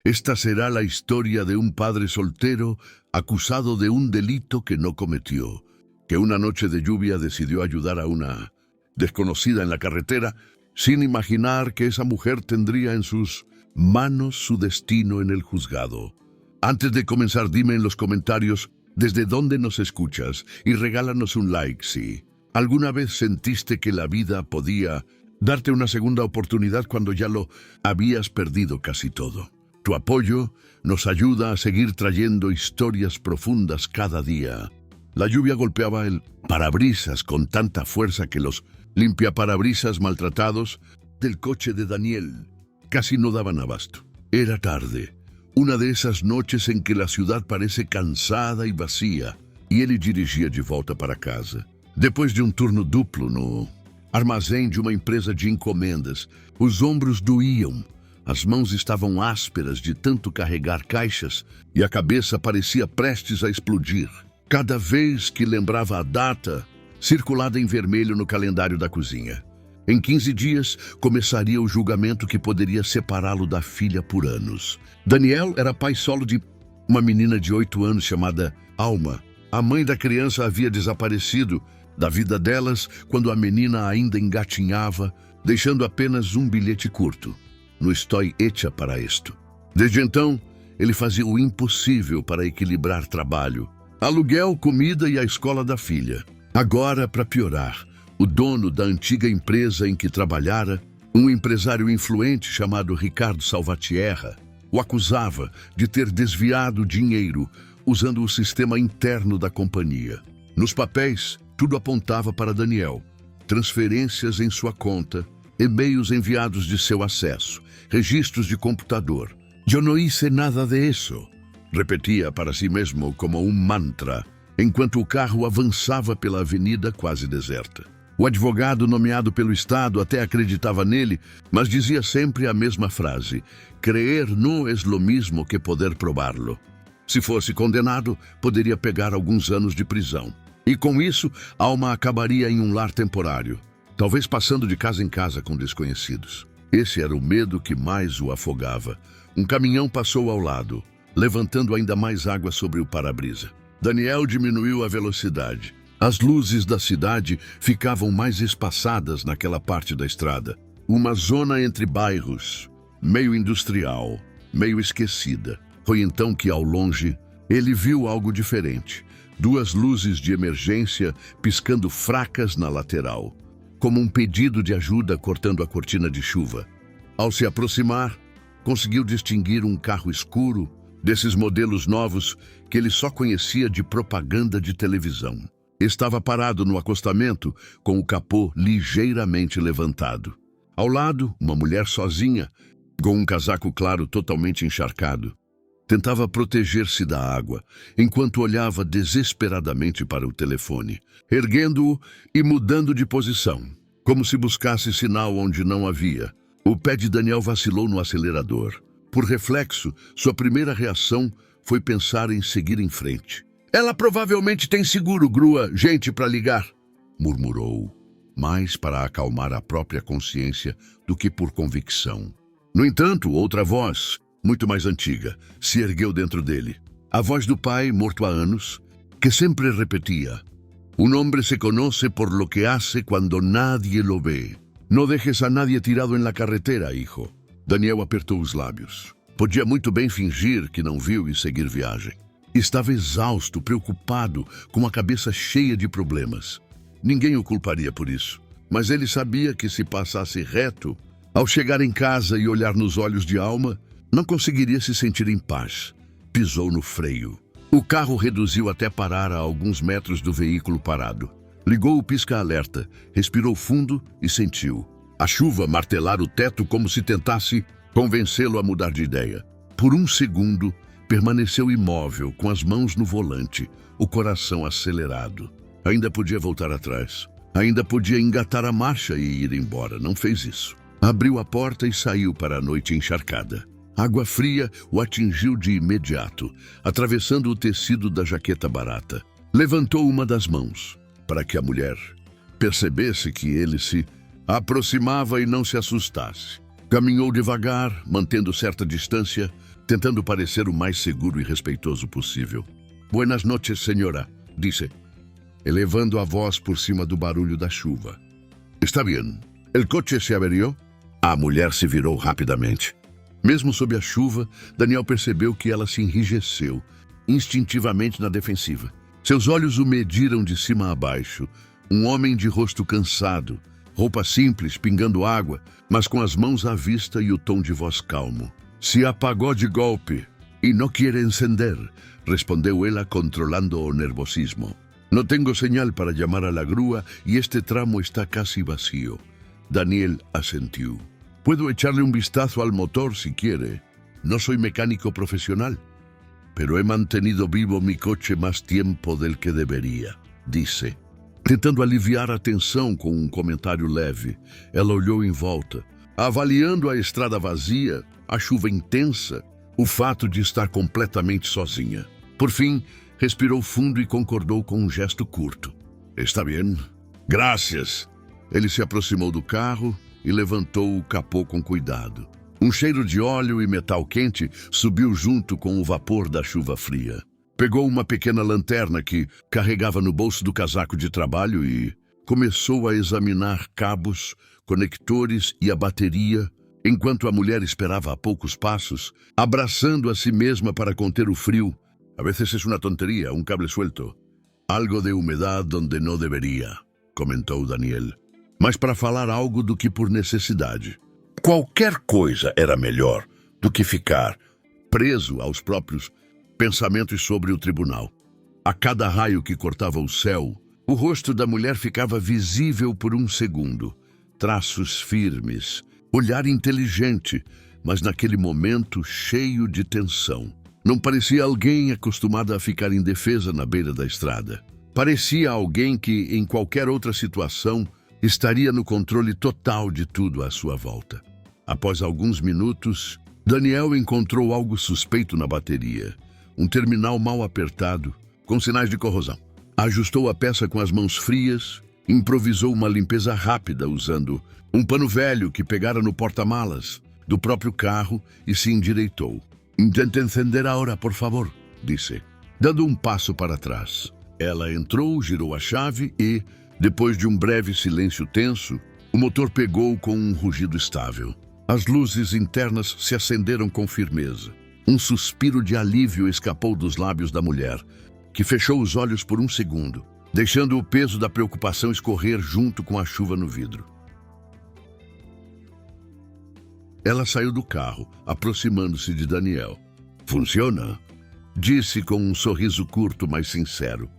Esta será la historia de un padre soltero acusado de un delito que no cometió, que una noche de lluvia decidió ayudar a una desconocida en la carretera sin imaginar que esa mujer tendría en sus manos su destino en el juzgado. Antes de comenzar, dime en los comentarios desde dónde nos escuchas y regálanos un like si alguna vez sentiste que la vida podía darte una segunda oportunidad cuando ya lo habías perdido casi todo. Tu apoyo nos ayuda a seguir trayendo historias profundas cada día. La lluvia golpeaba el parabrisas con tanta fuerza que los limpiaparabrisas maltratados del coche de Daniel casi no daban abasto. Era tarde, una de esas noches en que la ciudad parece cansada e vazia, e ele dirigia de volta para casa. Depois de um turno duplo no armazém de uma empresa de encomendas, os ombros doíam, as mãos estavam ásperas de tanto carregar caixas e a cabeça parecia prestes a explodir. Cada vez que lembrava a data, circulada em vermelho no calendário da cozinha. Em 15 dias, começaria o julgamento que poderia separá-lo da filha por anos. Daniel era pai solo de uma menina de 8 anos chamada Alma. A mãe da criança havia desaparecido da vida delas quando a menina ainda engatinhava, deixando apenas um bilhete curto. No estoy hecha para esto. Desde então, ele fazia o impossível para equilibrar trabalho, aluguel, comida e a escola da filha. Agora, para piorar, o dono da antiga empresa em que trabalhara, um empresário influente chamado Ricardo Salvatierra, o acusava de ter desviado dinheiro usando o sistema interno da companhia. Nos papéis, tudo apontava para Daniel. Transferências em sua conta, e-mails enviados de seu acesso, registros de computador. Eu não hice nada de isso, repetia para si mesmo como um mantra, enquanto o carro avançava pela avenida quase deserta. O advogado nomeado pelo Estado até acreditava nele, mas dizia sempre a mesma frase: creer no es lo mismo que poder probarlo. Se fosse condenado, poderia pegar alguns anos de prisão. E com isso, Alma acabaria em um lar temporário, talvez passando de casa em casa com desconhecidos. Esse era o medo que mais o afogava. Um caminhão passou ao lado, levantando ainda mais água sobre o para-brisa. Daniel diminuiu a velocidade. As luzes da cidade ficavam mais espaçadas naquela parte da estrada. Uma zona entre bairros, meio industrial, meio esquecida. Foi então que, ao longe, ele viu algo diferente. 2 luzes de emergência piscando fracas na lateral, como um pedido de ajuda cortando a cortina de chuva. Ao se aproximar, conseguiu distinguir um carro escuro, desses modelos novos que ele só conhecia de propaganda de televisão. Estava parado no acostamento, com o capô ligeiramente levantado. Ao lado, uma mulher sozinha, com um casaco claro totalmente encharcado. Tentava proteger-se da água, enquanto olhava desesperadamente para o telefone, erguendo-o e mudando de posição, como se buscasse sinal onde não havia. O pé de Daniel vacilou no acelerador. Por reflexo, sua primeira reação foi pensar em seguir em frente. Ela provavelmente tem seguro, grua, gente para ligar, murmurou, mais para acalmar a própria consciência do que por convicção. No entanto, outra voz, muito mais antiga, se ergueu dentro dele. A voz do pai, morto há anos, que sempre repetia: "Un hombre se conoce por lo que hace cuando nadie lo ve. No dejes a nadie tirado en la carretera, hijo." Daniel apertou os lábios. Podia muito bem fingir que não viu e seguir viagem. Estava exausto, preocupado, com a cabeça cheia de problemas. Ninguém o culparia por isso, mas ele sabia que se passasse reto, ao chegar em casa e olhar nos olhos de Alma, não conseguiria se sentir em paz. Pisou no freio. O carro reduziu até parar a alguns metros do veículo parado. Ligou o pisca-alerta, respirou fundo e sentiu a chuva martelar o teto como se tentasse convencê-lo a mudar de ideia. Por um segundo, permaneceu imóvel, com as mãos no volante, o coração acelerado. Ainda podia voltar atrás. Ainda podia engatar a marcha e ir embora. Não fez isso. Abriu a porta e saiu para a noite encharcada. Água fria o atingiu de imediato, atravessando o tecido da jaqueta barata. Levantou uma das mãos, para que a mulher percebesse que ele se aproximava e não se assustasse. Caminhou devagar, mantendo certa distância, tentando parecer o mais seguro e respeitoso possível. Buenas noches, senhora, disse, elevando a voz por cima do barulho da chuva. Está bem. El coche se averiou? A mulher se virou rapidamente. Mesmo sob a chuva, Daniel percebeu que ela se enrijeceu, instintivamente na defensiva. Seus olhos o mediram de cima a baixo. Um homem de rosto cansado, roupa simples, pingando água, mas com as mãos à vista e o tom de voz calmo. Se apagou de golpe e não quer encender, respondeu ela, controlando o nervosismo. No tengo señal para llamar a la grúa y este tramo está casi vacío. Daniel asentiu. Puedo echarle un vistazo al motor si quiere. No soy mecánico profesional, pero he mantenido vivo mi coche más tiempo del que debería, disse. Tentando aliviar a tensão com um comentário leve, ela olhou em volta, avaliando a estrada vazia, a chuva intensa, o fato de estar completamente sozinha. Por fim, respirou fundo e concordou com um gesto curto. Está bem. Graças. Ele se aproximou do carro e levantou o capô com cuidado. Um cheiro de óleo e metal quente subiu junto com o vapor da chuva fria. Pegou uma pequena lanterna que carregava no bolso do casaco de trabalho e começou a examinar cabos, conectores e a bateria, enquanto a mulher esperava a poucos passos, abraçando a si mesma para conter o frio. A veces es una tontería, un cable suelto. Algo de humedad donde no deveria, comentou Daniel. Mas para falar algo do que por necessidade. Qualquer coisa era melhor do que ficar preso aos próprios pensamentos sobre o tribunal. A cada raio que cortava o céu, o rosto da mulher ficava visível por um segundo. Traços firmes, olhar inteligente, mas naquele momento cheio de tensão. Não parecia alguém acostumado a ficar indefesa na beira da estrada. Parecia alguém que, em qualquer outra situação, estaria no controle total de tudo à sua volta. Após alguns minutos, Daniel encontrou algo suspeito na bateria. Um terminal mal apertado, com sinais de corrosão. Ajustou a peça com as mãos frias, improvisou uma limpeza rápida usando um pano velho que pegara no porta-malas do próprio carro e se endireitou. Intente encender agora, por favor, disse, dando um passo para trás. Ela entrou, girou a chave e, depois de um breve silêncio tenso, o motor pegou com um rugido estável. As luzes internas se acenderam com firmeza. Um suspiro de alívio escapou dos lábios da mulher, que fechou os olhos por um segundo, deixando o peso da preocupação escorrer junto com a chuva no vidro. Ela saiu do carro, aproximando-se de Daniel. Funciona? Disse com um sorriso curto, mas sincero.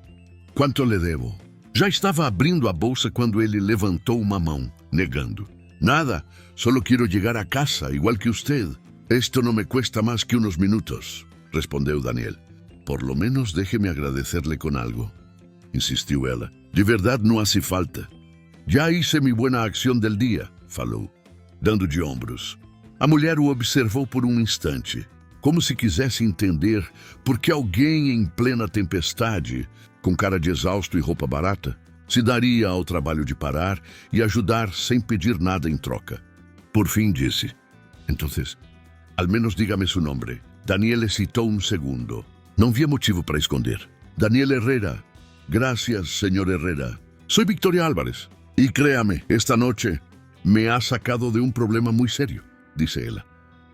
Quanto lhe devo? Já estava abrindo a bolsa quando ele levantou uma mão, negando. Nada, solo quiero llegar a casa, igual que usted. Esto no me cuesta más que unos minutos, respondeu Daniel. Por lo menos déjeme agradecerle con algo, insistiu ela. De verdade não hace falta. Já hice mi buena acción del día, falou, dando de ombros. A mulher o observou por um instante, como se quisesse entender por que alguém em plena tempestade, com cara de exausto e roupa barata, se daria ao trabalho de parar e ajudar sem pedir nada em troca. Por fim disse, entonces, al menos dígame su nombre. Daniel hesitou um segundo. Não via motivo para esconder. Daniel Herrera. Gracias, señor Herrera. Soy Victoria Álvarez. Y créame, esta noche me ha sacado de um problema muy serio, disse ela.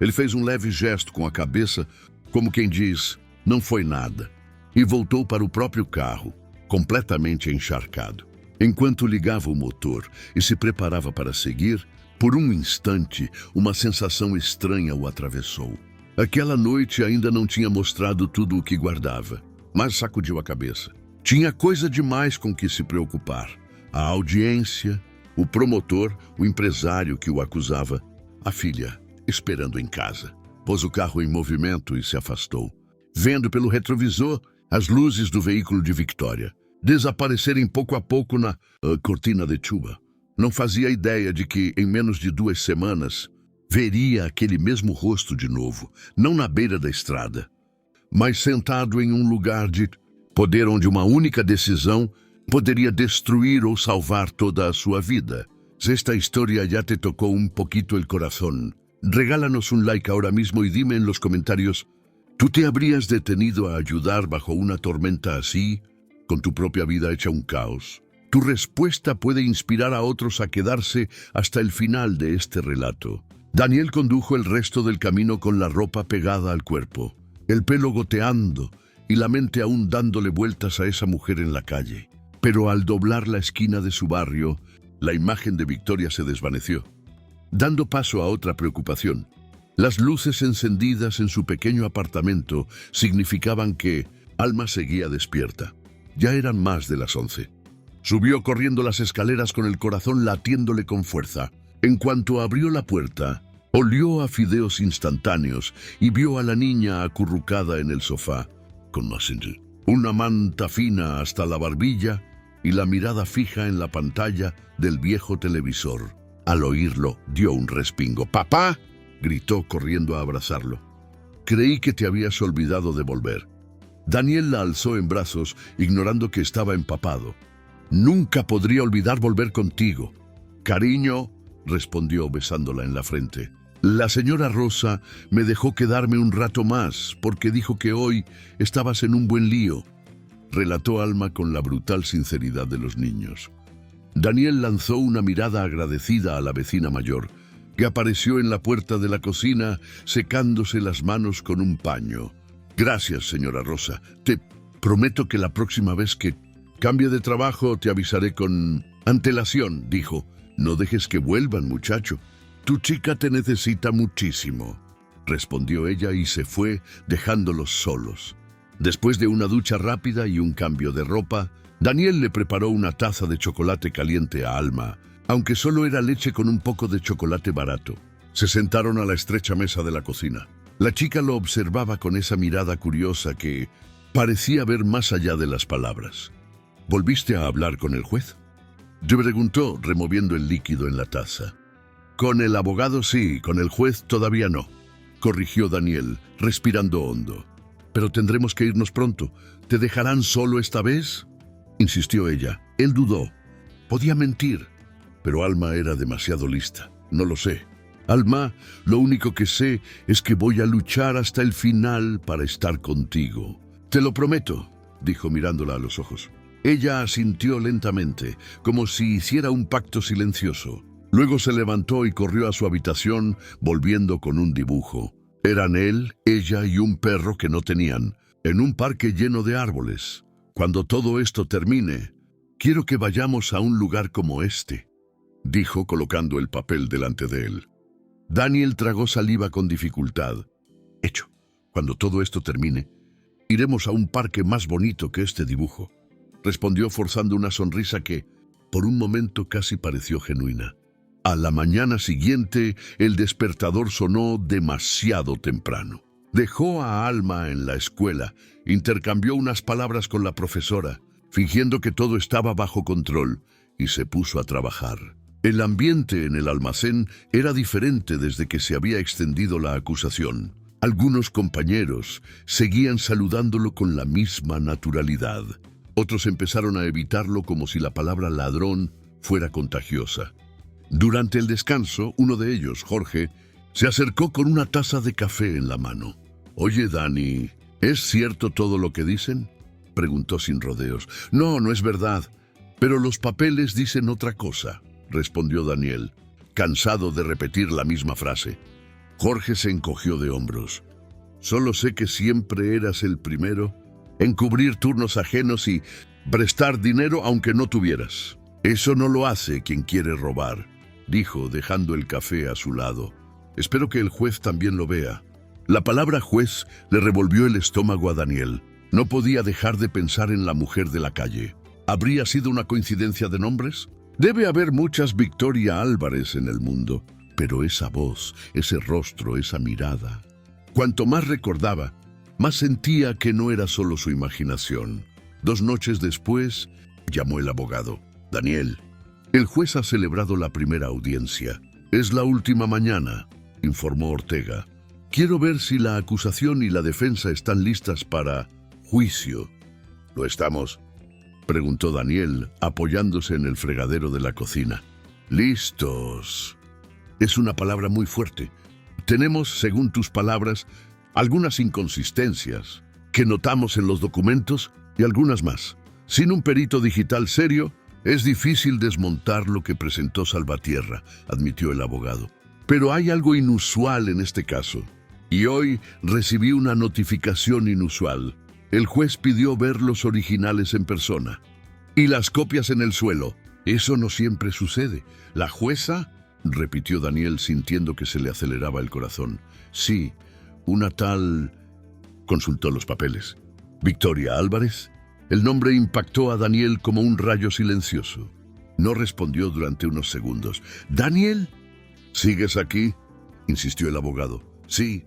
Ele fez um leve gesto com a cabeça, como quem diz, não foi nada, e voltou para o próprio carro, completamente encharcado. Enquanto ligava o motor e se preparava para seguir, por um instante, uma sensação estranha o atravessou. Aquela noite ainda não tinha mostrado tudo o que guardava, mas sacudiu a cabeça. Tinha coisa demais com que se preocupar. A audiência, o promotor, o empresário que o acusava, a filha, esperando em casa. Pôs o carro em movimento e se afastou, vendo pelo retrovisor as luzes do veículo de Victoria desaparecerem pouco a pouco na cortina de chuva. Não fazia ideia de que, em menos de 2 semanas, veria aquele mesmo rosto de novo, não na beira da estrada, mas sentado em um lugar de poder onde uma única decisão poderia destruir ou salvar toda a sua vida. Esta história já te tocou um poquito el corazón, Regálanos un like ahora mismo y dime en los comentarios, ¿tú te habrías detenido a ayudar bajo una tormenta así, con tu propia vida hecha un caos? Tu respuesta puede inspirar a otros a quedarse hasta el final de este relato. Daniel condujo el resto del camino con la ropa pegada al cuerpo, el pelo goteando y la mente aún dándole vueltas a esa mujer en la calle. Pero al doblar la esquina de su barrio, la imagen de Victoria se desvaneció, dando paso a otra preocupación. Las luces encendidas en su pequeño apartamento significaban que Alma seguía despierta. Ya eran más de las 11. Subió corriendo las escaleras con el corazón latiéndole con fuerza. En cuanto abrió la puerta, olió a fideos instantáneos y vio a la niña acurrucada en el sofá, con una manta fina hasta la barbilla y la mirada fija en la pantalla del viejo televisor. Al oírlo, dio un respingo. «¡Papá!», gritó corriendo a abrazarlo. «Creí que te habías olvidado de volver». Daniel la alzó en brazos, ignorando que estaba empapado. «Nunca podría olvidar volver contigo». «Cariño», respondió besándola en la frente. «La señora Rosa me dejó quedarme un rato más porque dijo que hoy estabas en un buen lío», relató Alma con la brutal sinceridad de los niños. Daniel lanzó una mirada agradecida a la vecina mayor, que apareció en la puerta de la cocina secándose las manos con un paño. «Gracias, señora Rosa. Te prometo que la próxima vez que cambie de trabajo te avisaré con antelación», dijo. «No dejes que vuelvan, muchacho. Tu chica te necesita muchísimo», respondió ella y se fue, dejándolos solos. Después de una ducha rápida y un cambio de ropa, Daniel le preparó una taza de chocolate caliente a Alma, aunque solo era leche con un poco de chocolate barato. Se sentaron a la estrecha mesa de la cocina. La chica lo observaba con esa mirada curiosa que parecía ver más allá de las palabras. «¿Volviste a hablar con el juez?», te preguntó, removiendo el líquido en la taza. «Con el abogado sí, con el juez todavía no», corrigió Daniel, respirando hondo. «Pero tendremos que irnos pronto. ¿Te dejarán solo esta vez?», insistió ella. Él dudó. Podía mentir, pero Alma era demasiado lista. «No lo sé. Alma, lo único que sé es que voy a luchar hasta el final para estar contigo». «Te lo prometo», dijo mirándola a los ojos. Ella asintió lentamente, como si hiciera un pacto silencioso. Luego se levantó y corrió a su habitación, volviendo con un dibujo. Eran él, ella y un perro que no tenían, en un parque lleno de árboles. «Cuando todo esto termine, quiero que vayamos a un lugar como este», dijo colocando el papel delante de él. Daniel tragó saliva con dificultad. «Hecho. Cuando todo esto termine, iremos a un parque más bonito que este dibujo», respondió forzando una sonrisa que, por un momento, casi pareció genuina. A la mañana siguiente, el despertador sonó demasiado temprano. Dejó a Alma en la escuela, intercambió unas palabras con la profesora, fingiendo que todo estaba bajo control, y se puso a trabajar. El ambiente en el almacén era diferente desde que se había extendido la acusación. Algunos compañeros seguían saludándolo con la misma naturalidad. Otros empezaron a evitarlo como si la palabra ladrón fuera contagiosa. Durante el descanso, uno de ellos, Jorge, se acercó con una taza de café en la mano. «Oye, Dani, ¿es cierto todo lo que dicen?», preguntó sin rodeos. «No, no es verdad, pero los papeles dicen otra cosa», respondió Daniel, cansado de repetir la misma frase. Jorge se encogió de hombros. «Solo sé que siempre eras el primero en cubrir turnos ajenos y prestar dinero aunque no tuvieras. Eso no lo hace quien quiere robar», dijo, dejando el café a su lado. «Espero que el juez también lo vea». La palabra juez le revolvió el estómago a Daniel. No podía dejar de pensar en la mujer de la calle. ¿Habría sido una coincidencia de nombres? Debe haber muchas Victoria Álvarez en el mundo, pero esa voz, ese rostro, esa mirada. Cuanto más recordaba, más sentía que no era solo su imaginación. 2 noches después, llamó el abogado. «Daniel, el juez ha celebrado la primera audiencia. Es la última mañana», informó Ortega. «Quiero ver si la acusación y la defensa están listas para juicio». «¿Lo estamos?», preguntó Daniel, apoyándose en el fregadero de la cocina. «Listos. Es una palabra muy fuerte. Tenemos, según tus palabras, algunas inconsistencias que notamos en los documentos y algunas más. Sin un perito digital serio, es difícil desmontar lo que presentó Salvatierra, admitió el abogado. Pero hay algo inusual en este caso. Y hoy recibí una notificación inusual. El juez pidió ver los originales en persona. Y las copias en el suelo. Eso no siempre sucede. ¿La jueza? Repitió Daniel sintiendo que se le aceleraba el corazón. Sí, una tal... Consultó los papeles. ¿Victoria Álvarez? El nombre impactó a Daniel como un rayo silencioso. No respondió durante unos segundos. ¿Daniel? ¿Sigues aquí?, insistió el abogado. Sí,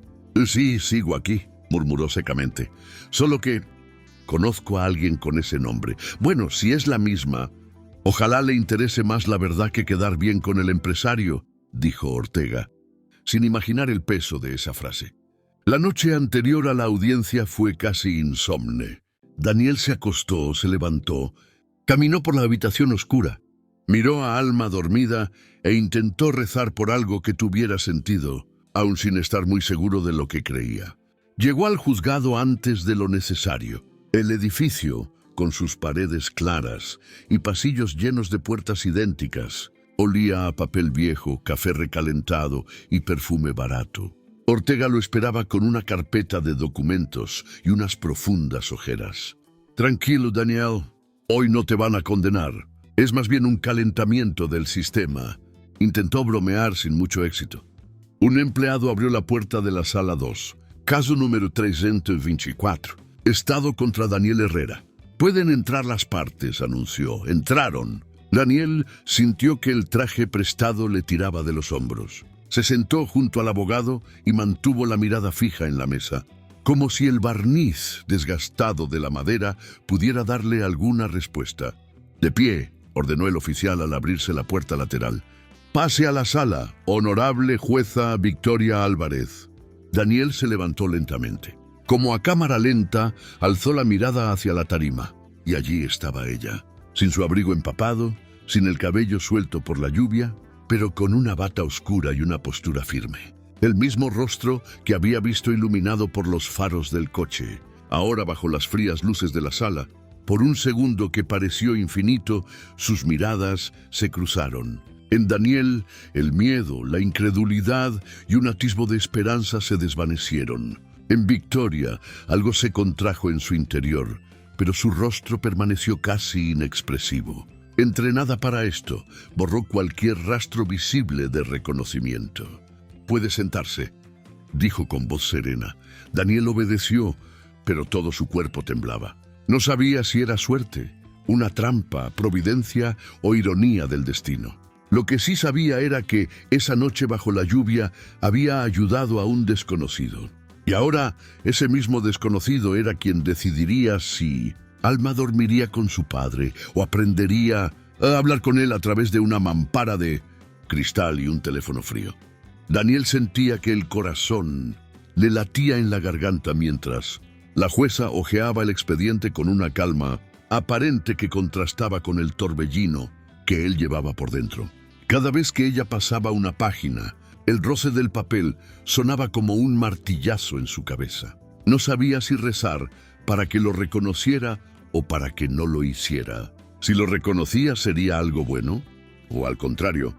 sigo aquí, murmuró secamente. Solo que conozco a alguien con ese nombre. Bueno, si es la misma, ojalá le interese más la verdad que quedar bien con el empresario, dijo Ortega, sin imaginar el peso de esa frase. La noche anterior a la audiencia fue casi insomne. Daniel se acostó, se levantó, caminó por la habitación oscura, miró a Alma dormida e intentó rezar por algo que tuviera sentido, aun sin estar muy seguro de lo que creía. Llegó al juzgado antes de lo necesario. El edificio, con sus paredes claras y pasillos llenos de puertas idénticas, olía a papel viejo, café recalentado y perfume barato. Ortega lo esperaba con una carpeta de documentos y unas profundas ojeras. Tranquilo, Daniel, hoy no te van a condenar. Es más bien un calentamiento del sistema. Intentó bromear sin mucho éxito. Un empleado abrió la puerta de la sala 2. Caso número 324. Estado contra Daniel Herrera. Pueden entrar las partes, anunció. Entraron. Daniel sintió que el traje prestado le tiraba de los hombros. Se sentó junto al abogado y mantuvo la mirada fija en la mesa, como si el barniz desgastado de la madera pudiera darle alguna respuesta. De pie, ordenó el oficial al abrirse la puerta lateral. Pase a la sala, honorable jueza Victoria Álvarez. Daniel se levantó lentamente. Como a cámara lenta, alzó la mirada hacia la tarima, y allí estaba ella, sin su abrigo empapado, sin el cabello suelto por la lluvia, pero con una bata oscura y una postura firme. El mismo rostro que había visto iluminado por los faros del coche, ahora bajo las frías luces de la sala. Por un segundo que pareció infinito, sus miradas se cruzaron. En Daniel, el miedo, la incredulidad y un atisbo de esperanza se desvanecieron. En Victoria, algo se contrajo en su interior, pero su rostro permaneció casi inexpresivo. Entrenada para esto, borró cualquier rastro visible de reconocimiento. «Puede sentarse», dijo con voz serena. Daniel obedeció, pero todo su cuerpo temblaba. No sabía si era suerte, una trampa, providencia o ironía del destino. Lo que sí sabía era que esa noche bajo la lluvia había ayudado a un desconocido. Y ahora ese mismo desconocido era quien decidiría si Alma dormiría con su padre o aprendería a hablar con él a través de una mampara de cristal y un teléfono frío. Daniel sentía que el corazón le latía en la garganta mientras la jueza hojeaba el expediente con una calma aparente que contrastaba con el torbellino que él llevaba por dentro. Cada vez que ella pasaba una página, el roce del papel sonaba como un martillazo en su cabeza. No sabía si rezar para que lo reconociera o para que no lo hiciera. Si lo reconocía, ¿sería algo bueno? O al contrario,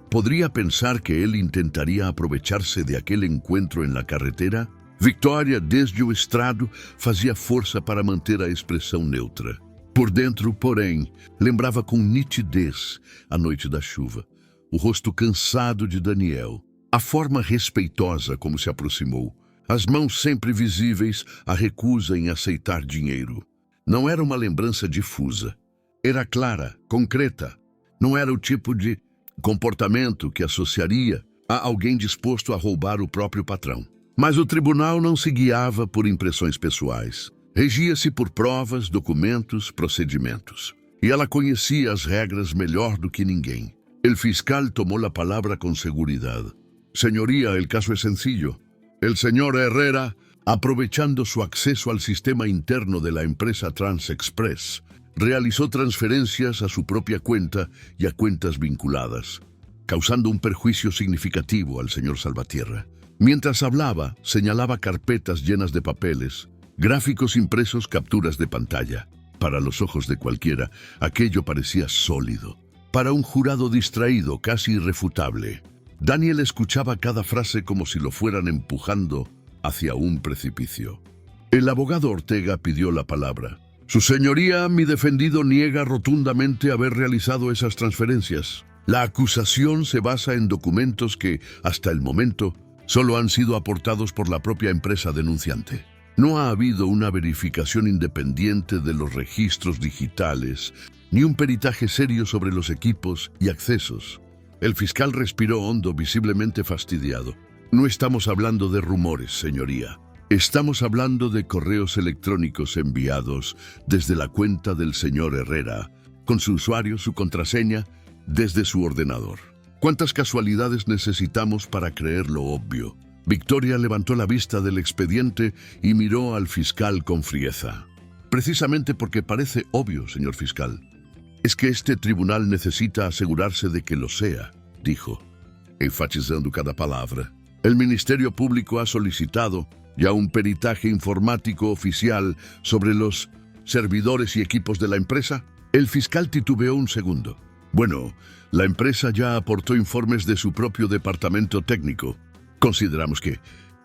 ¿podría pensar que él intentaría aprovecharse de aquele encontro en la carretera? Victoria, desde o estrado, fazia força para manter a expressão neutra. Por dentro, porém, lembrava com nitidez a noite da chuva, o rosto cansado de Daniel, a forma respeitosa como se aproximou, as mãos sempre visíveis, a recusa em aceitar dinheiro. Não era uma lembrança difusa. Era clara, concreta. Não era o tipo de comportamento que associaria a alguém disposto a roubar o próprio patrão. Mas o tribunal não se guiava por impressões pessoais. Regia-se por provas, documentos, procedimentos. E ela conhecia as regras melhor do que ninguém. El fiscal tomó la palabra con seguridad. Señoría, el caso es sencillo. El señor Herrera, aprovechando su acceso al sistema interno de la empresa Transexpress, realizó transferencias a su propia cuenta y a cuentas vinculadas, causando un perjuicio significativo al señor Salvatierra. Mientras hablaba, señalaba carpetas llenas de papeles, gráficos impresos, capturas de pantalla. Para los ojos de cualquiera, aquello parecía sólido. Para un jurado distraído, casi irrefutable. Daniel escuchaba cada frase como si lo fueran empujando hacia un precipicio. El abogado Ortega pidió la palabra. Su señoría, mi defendido niega rotundamente haber realizado esas transferencias. La acusación se basa en documentos que, hasta el momento, solo han sido aportados por la propia empresa denunciante. No ha habido una verificación independiente de los registros digitales, ni un peritaje serio sobre los equipos y accesos. El fiscal respiró hondo, visiblemente fastidiado. No estamos hablando de rumores, señoría. Estamos hablando de correos electrónicos enviados desde la cuenta del señor Herrera, con su usuario, su contraseña, desde su ordenador. ¿Cuántas casualidades necesitamos para creer lo obvio? Victoria levantó la vista del expediente y miró al fiscal con frieza. Precisamente porque parece obvio, señor fiscal. Es que este tribunal necesita asegurarse de que lo sea, dijo, enfatizando cada palabra. El Ministerio Público ha solicitado ya un peritaje informático oficial sobre los servidores y equipos de la empresa. El fiscal titubeó un segundo. Bueno, la empresa ya aportó informes de su propio departamento técnico. Consideramos que...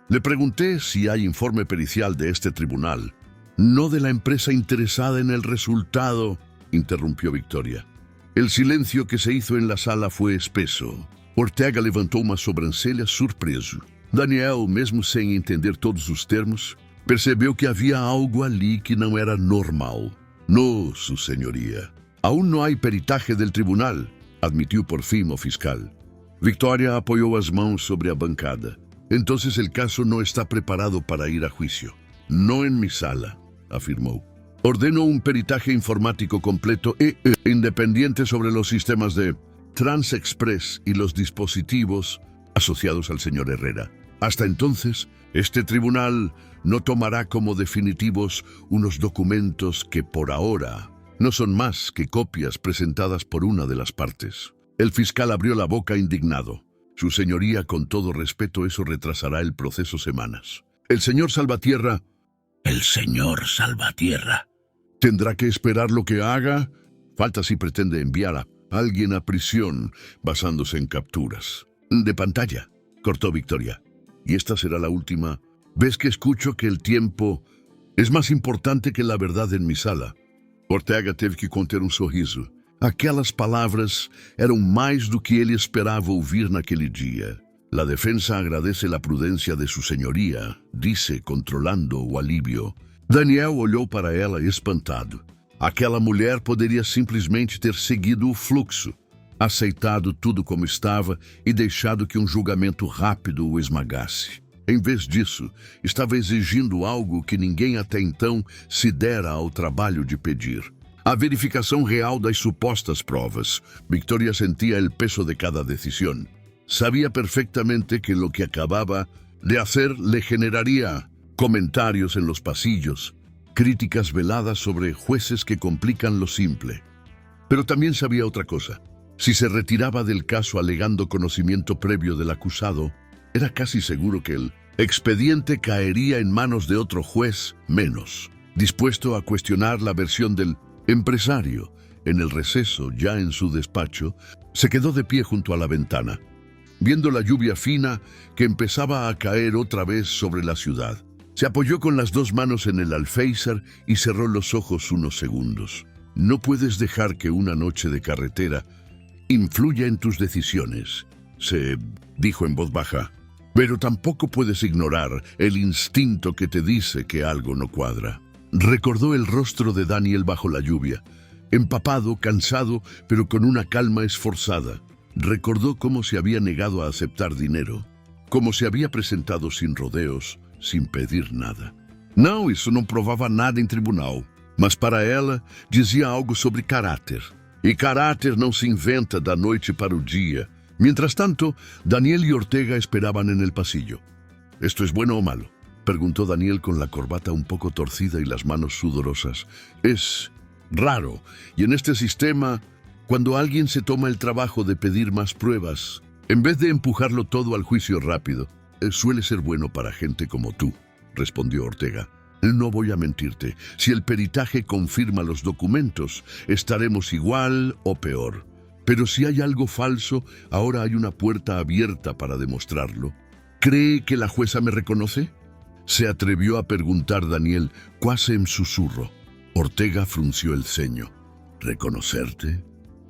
Le pregunté si hay informe pericial de este tribunal, no de la empresa interesada en el resultado, interrumpió Victoria. El silencio que se hizo en la sala fue espeso. Ortega levantou uma sobrancelha surpreso. Daniel, mesmo sem entender todos os termos, percebeu que havia algo ali que não era normal. No, su señoría. Aún no hay peritaje del tribunal, admitió por fin el fiscal. Victoria apoyó as mãos sobre a bancada. Entonces el caso no está preparado para ir a juicio. No en mi sala, afirmó. Ordeno un peritaje informático completo e independiente sobre los sistemas de TransExpress y los dispositivos asociados al señor Herrera. Hasta entonces, este tribunal no tomará como definitivos unos documentos que por ahora no son más que copias presentadas por una de las partes. El fiscal abrió la boca indignado. Su señoría, con todo respeto, eso retrasará el proceso semanas. El señor Salvatierra... El señor Salvatierra... ¿Tendrá que esperar lo que haga? Falta si pretende enviar a alguien a prisión basándose en capturas. De pantalla, cortó Victoria. Y esta será la última. ¿Ves que escucho que el tiempo es más importante que la verdad en mi sala? Ortega teve que conter sorriso. Aquelas palavras eram mais do que ele esperava ouvir naquele dia. La defensa agradece la prudencia de su señoría, disse, controlando o alívio. Daniel olhou para ela espantado. Aquela mulher poderia simplesmente ter seguido o fluxo, aceitado tudo como estava e deixado que um julgamento rápido o esmagasse. Em vez disso, estava exigindo algo que ninguém até então se dera ao trabalho de pedir. A verificação real das supostas provas. Victoria sentía el peso de cada decisión. Sabía perfectamente que lo que acababa de hacer le generaría comentarios en los pasillos, críticas veladas sobre jueces que complican lo simple. Pero también sabía otra cosa. Si se retiraba del caso alegando conocimiento previo del acusado, era casi seguro que el expediente caería en manos de otro juez menos, dispuesto a cuestionar la versión del empresario. En el receso, ya en su despacho, se quedó de pie junto a la ventana, viendo la lluvia fina que empezaba a caer otra vez sobre la ciudad. Se apoyó con las dos manos en el alféizar y cerró los ojos unos segundos. No puedes dejar que una noche de carretera influya en tus decisiones, se dijo en voz baja. Pero tampoco puedes ignorar el instinto que te dice que algo no cuadra. Recordó el rostro de Daniel bajo la lluvia, empapado, cansado, pero con una calma esforzada. Recordó cómo se había negado a aceptar dinero, cómo se había presentado sin rodeos, sin pedir nada. Não, isso não provava nada em tribunal, mas para ela dizia algo sobre caráter. E caráter não se inventa da noite para o dia. Mientras tanto, Daniel y Ortega esperaban en el pasillo. ¿Esto es bueno o malo?, preguntó Daniel con la corbata un poco torcida y las manos sudorosas. Es raro, y en este sistema, cuando alguien se toma el trabajo de pedir más pruebas, en vez de empujarlo todo al juicio rápido, suele ser bueno para gente como tú, respondió Ortega. No voy a mentirte, si el peritaje confirma los documentos, estaremos igual o peor. Pero si hay algo falso, ahora hay una puerta abierta para demostrarlo. ¿Cree que la jueza me reconoce?, se atrevió a preguntar Daniel, cuasi en susurro. Ortega frunció el ceño. ¿Reconocerte?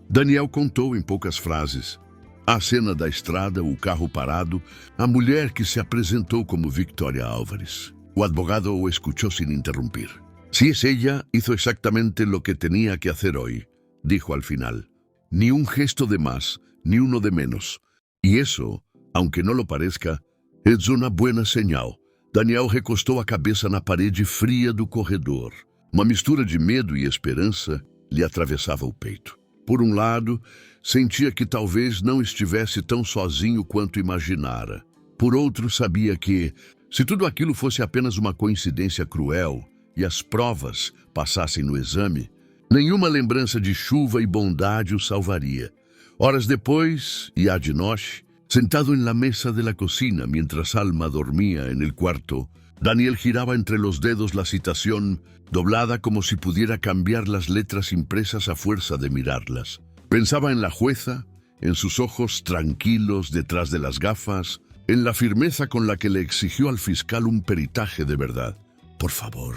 Daniel contou em poucas frases. A cena da estrada, o carro parado, a mulher que se apresentou como Victoria Álvares. O advogado o escuchó sin interrumpir. Si es ella, hizo exactamente lo que tenía que hacer hoy, dijo al final. Ni un gesto de más, ni uno de menos. Y eso, aunque no lo parezca, es una buena señal. Daniel recostou a cabeça na parede fria do corredor. Uma mistura de medo e esperança lhe atravessava o peito. Por um lado, sentia que talvez não estivesse tão sozinho quanto imaginara. Por outro, sabia que, se tudo aquilo fosse apenas uma coincidência cruel e as provas passassem no exame, nenhuma lembrança de chuva e bondade o salvaria. Horas depois, e de noche, sentado en la mesa de la cocina mientras Alma dormía en el cuarto, Daniel giraba entre los dedos la citación, doblada como si pudiera cambiar las letras impresas a fuerza de mirarlas. Pensaba en la jueza, en sus ojos tranquilos detrás de las gafas, en la firmeza con la que le exigió al fiscal un peritaje de verdad. Por favor,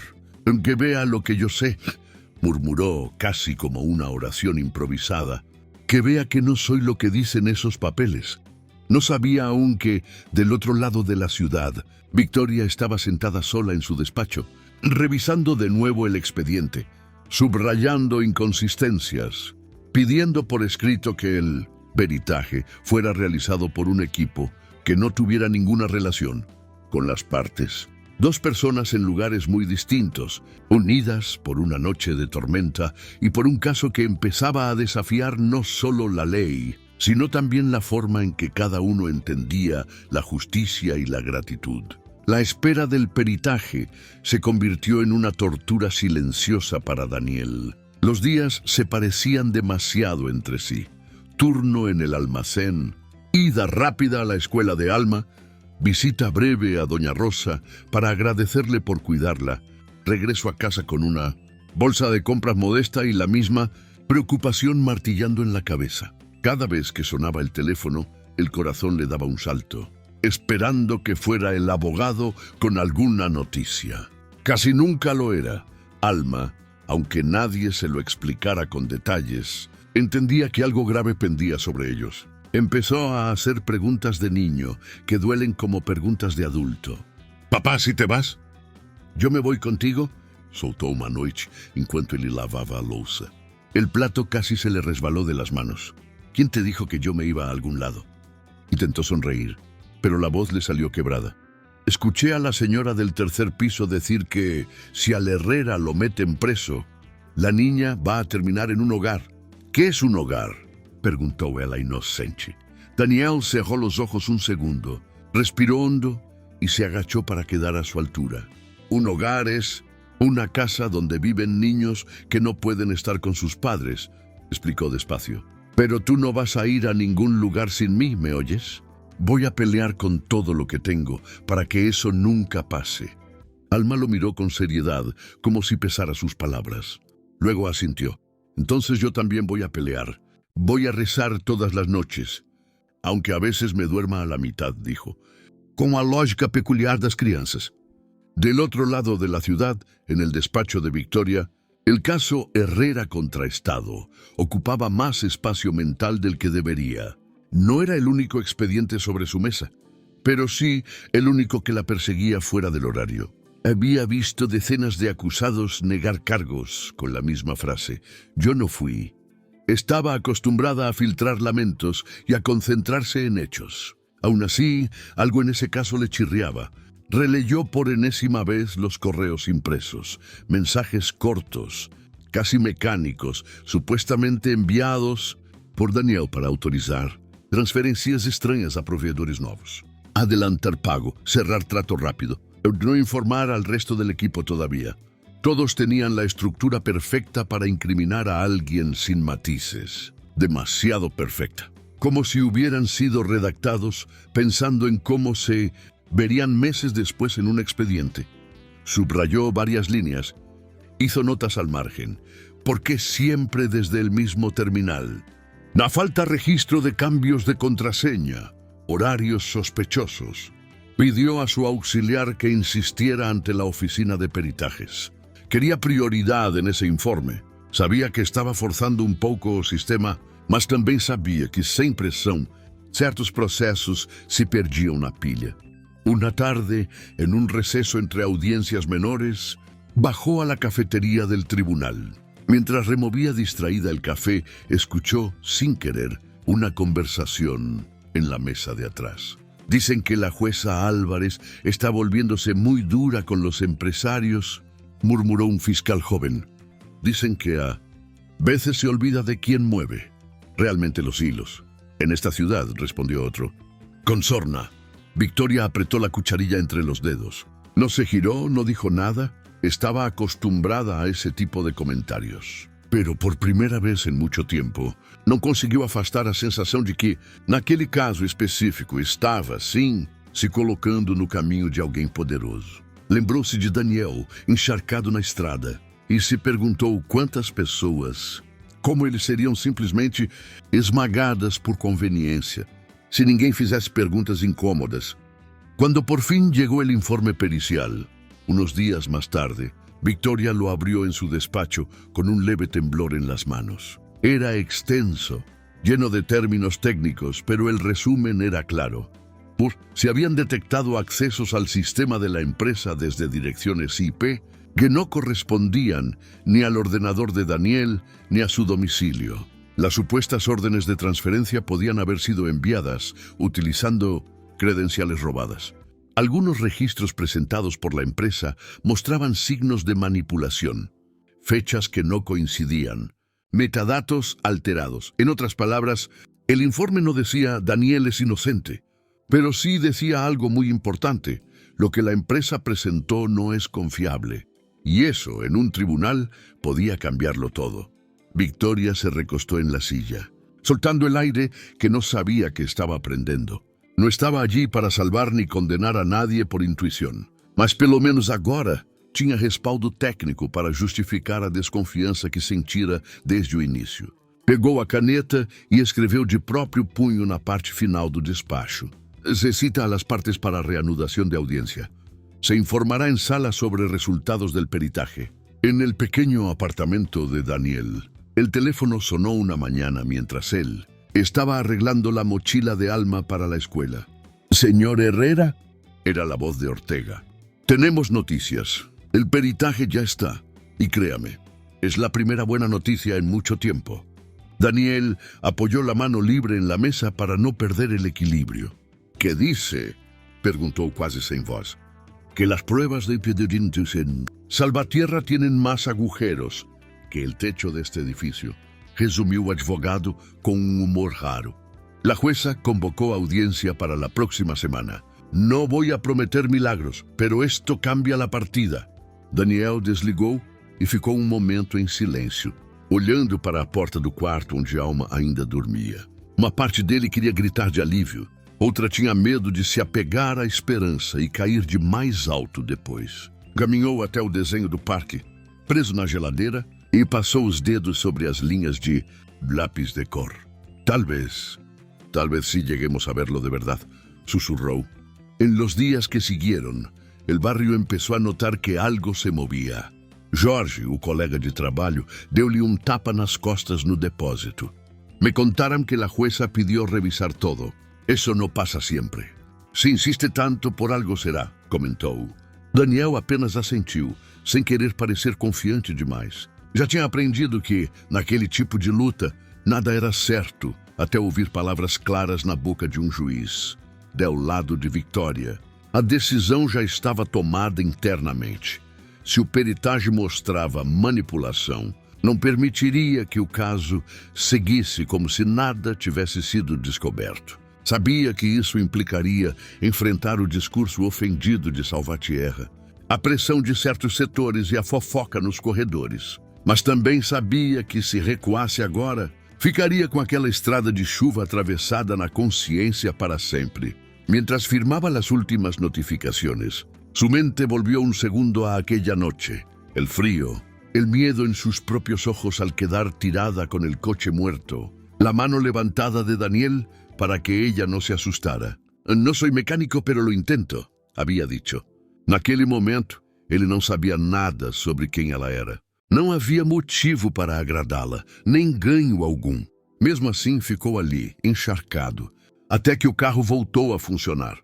que vea lo que yo sé, murmuró casi como una oración improvisada, que vea que no soy lo que dicen esos papeles. No sabía aún que, del otro lado de la ciudad, Victoria estaba sentada sola en su despacho, revisando de nuevo el expediente, subrayando inconsistencias, pidiendo por escrito que el peritaje fuera realizado por un equipo que no tuviera ninguna relación con las partes. Dos personas en lugares muy distintos, unidas por una noche de tormenta y por un caso que empezaba a desafiar no solo la ley, sino también la forma en que cada uno entendía la justicia y la gratitud. La espera del peritaje se convirtió en una tortura silenciosa para Daniel. Los días se parecían demasiado entre sí. Turno en el almacén, ida rápida a la escuela de Alma, visita breve a Doña Rosa para agradecerle por cuidarla, regreso a casa con una bolsa de compras modesta y la misma preocupación martillando en la cabeza. Cada vez que sonaba el teléfono, el corazón le daba un salto, esperando que fuera el abogado con alguna noticia. Casi nunca lo era. Alma, aunque nadie se lo explicara con detalles, entendía que algo grave pendía sobre ellos. Empezó a hacer preguntas de niño que duelen como preguntas de adulto. «Papá, ¿si te vas?» «¿Yo me voy contigo?» soltó uma noite enquanto ele lavaba a louça. El plato casi se le resbaló de las manos. ¿Quién te dijo que yo me iba a algún lado?» Intentó sonreír, pero la voz le salió quebrada. Escuché a la señora del tercer piso decir que si al Herrera lo meten preso, la niña va a terminar en un hogar. ¿Qué es un hogar?, preguntó ella inocente. Daniel cerró los ojos un segundo, respiró hondo y se agachó para quedar a su altura. Un hogar es una casa donde viven niños que no pueden estar con sus padres, explicó despacio. Pero tú no vas a ir a ningún lugar sin mí, ¿me oyes? Voy a pelear con todo lo que tengo para que eso nunca pase. Alma lo miró con seriedad, como si pesara sus palabras. Luego asintió. Entonces yo también voy a pelear. Voy a rezar todas las noches. Aunque a veces me duerma a la mitad, dijo, con la lógica peculiar das crianças. Del otro lado de la ciudad, en el despacho de Victoria, el caso Herrera contra Estado ocupaba más espacio mental del que debería. No era el único expediente sobre su mesa, pero sí el único que la perseguía fuera del horario. Había visto decenas de acusados negar cargos con la misma frase: «Yo no fui». Estaba acostumbrada a filtrar lamentos y a concentrarse en hechos. Aún así, algo en ese caso le chirriaba. Releyó por enésima vez los correos impresos, mensajes cortos, casi mecánicos, supuestamente enviados por Daniel para autorizar transferencias extrañas a proveedores nuevos. Adelantar pago, cerrar trato rápido, no informar al resto del equipo todavía. Todos tenían la estructura perfecta para incriminar a alguien sin matices. Demasiado perfecta. Como si hubieran sido redactados pensando en cómo se verían meses después en un expediente. Subrayó varias líneas. Hizo notas al margen. ¿Por qué siempre desde el mismo terminal? No falta registro de cambios de contraseña, horarios sospechosos. Pidió a su auxiliar que insistiera ante la oficina de peritajes. Quería prioridad en ese informe. Sabía que estava forzando um pouco o sistema, mas também sabia que, sem pressão, certos processos se perdiam na pilha. Una tarde, en un receso entre audiencias menores, bajó a la cafetería del tribunal. Mientras removía distraída el café, escuchó, sin querer, una conversación en la mesa de atrás. Dicen que la jueza Álvarez está volviéndose muy dura con los empresarios, murmuró un fiscal joven. Dicen que a veces se olvida de quién mueve realmente los hilos. En esta ciudad, respondió otro. Con sorna. Victoria apretó la cucharilla entre los dedos. No se giró, no dijo nada. Estaba acostumbrada a ese tipo de comentarios. Pero por primeira vez em muito tempo, não conseguiu afastar a sensação de que, naquele caso específico, estava, sim, se colocando no caminho de alguém poderoso. Lembrou-se de Daniel, encharcado na estrada, e se perguntou quantas pessoas, como eles seriam simplesmente esmagadas por conveniência, se ninguém fizesse perguntas incômodas. Quando por fim chegou o informe pericial, unos días más tarde, Victoria lo abrió en su despacho con un leve temblor en las manos. Era extenso, lleno de términos técnicos, pero el resumen era claro. Se habían detectado accesos al sistema de la empresa desde direcciones IP que no correspondían ni al ordenador de Daniel ni a su domicilio. Las supuestas órdenes de transferencia podían haber sido enviadas utilizando credenciales robadas. Algunos registros presentados por la empresa mostraban signos de manipulación, fechas que no coincidían, metadatos alterados. En otras palabras, el informe no decía Daniel es inocente, pero sí decía algo muy importante: lo que la empresa presentó no es confiable. Y eso, en un tribunal, podía cambiarlo todo. Victoria se recostó en la silla, soltando el aire que no sabía que estaba prendendo. No estava allí para salvar ni condenar a nadie por intuição, mas pelo menos agora tinha respaldo técnico para justificar a desconfiança que sentira desde o início. Pegou a caneta e escreveu de próprio punho na parte final do despacho. Se cita a las partes para a reanudação de audiencia. Se informará en sala sobre resultados del peritaje. En el pequeño apartamento de Daniel, el teléfono sonó una mañana mientras él estaba arreglando la mochila de Alma para la escuela. «Señor Herrera», era la voz de Ortega. «Tenemos noticias. El peritaje ya está. Y créame, es la primera buena noticia en mucho tiempo». Daniel apoyó la mano libre en la mesa para no perder el equilibrio. «¿Qué dice?», preguntó casi sin voz. «Que las pruebas de impedimento en Salvatierra tienen más agujeros que el techo de este edificio», resumiu o advogado com um humor raro. La jueza convocó audiencia para la próxima semana. «No voy a prometer milagros, pero esto cambia la partida». Daniel desligou e ficou um momento em silêncio, olhando para a porta do quarto onde Alma ainda dormia. Uma parte dele queria gritar de alívio, outra tinha medo de se apegar à esperança e cair de mais alto depois. Caminhou até o desenho do parque, preso na geladeira, e passou os dedos sobre as linhas de lápis de cor. Tal vez sí lleguemos a verlo de verdad», susurró. En los días que siguieron, el barrio empezó a notar que algo se movía. Jorge, o colega de trabalho, deu-lhe um tapa nas costas no depósito. «Me contaram que la jueza pidió revisar todo. Eso no pasa siempre. Se insiste tanto, por algo será», comentou. Daniel apenas assentiu, sem querer parecer confiante demais. Já tinha aprendido que, naquele tipo de luta, nada era certo, até ouvir palavras claras na boca de um juiz. Del lado de Victoria, a decisão já estava tomada internamente. Se o peritagem mostrava manipulação, não permitiria que o caso seguisse como se nada tivesse sido descoberto. Sabia que isso implicaria enfrentar o discurso ofendido de Salvatierra, a pressão de certos setores e a fofoca nos corredores. Mas também sabia que, se recuasse agora, ficaria com aquela estrada de chuva atravessada na consciência para sempre. Mientras firmaba las últimas notificaciones, su mente volvió un segundo a aquella noche. El frío, el miedo en sus propios ojos al quedar tirada con el coche muerto, la mano levantada de Daniel para que ella no se asustara. «No soy mecânico, pero lo intento», havia dicho. Naquele momento, ele não sabia nada sobre quem ela era. Não havia motivo para agradá-la, nem ganho algum. Mesmo assim, ficou ali, encharcado, até que o carro voltou a funcionar.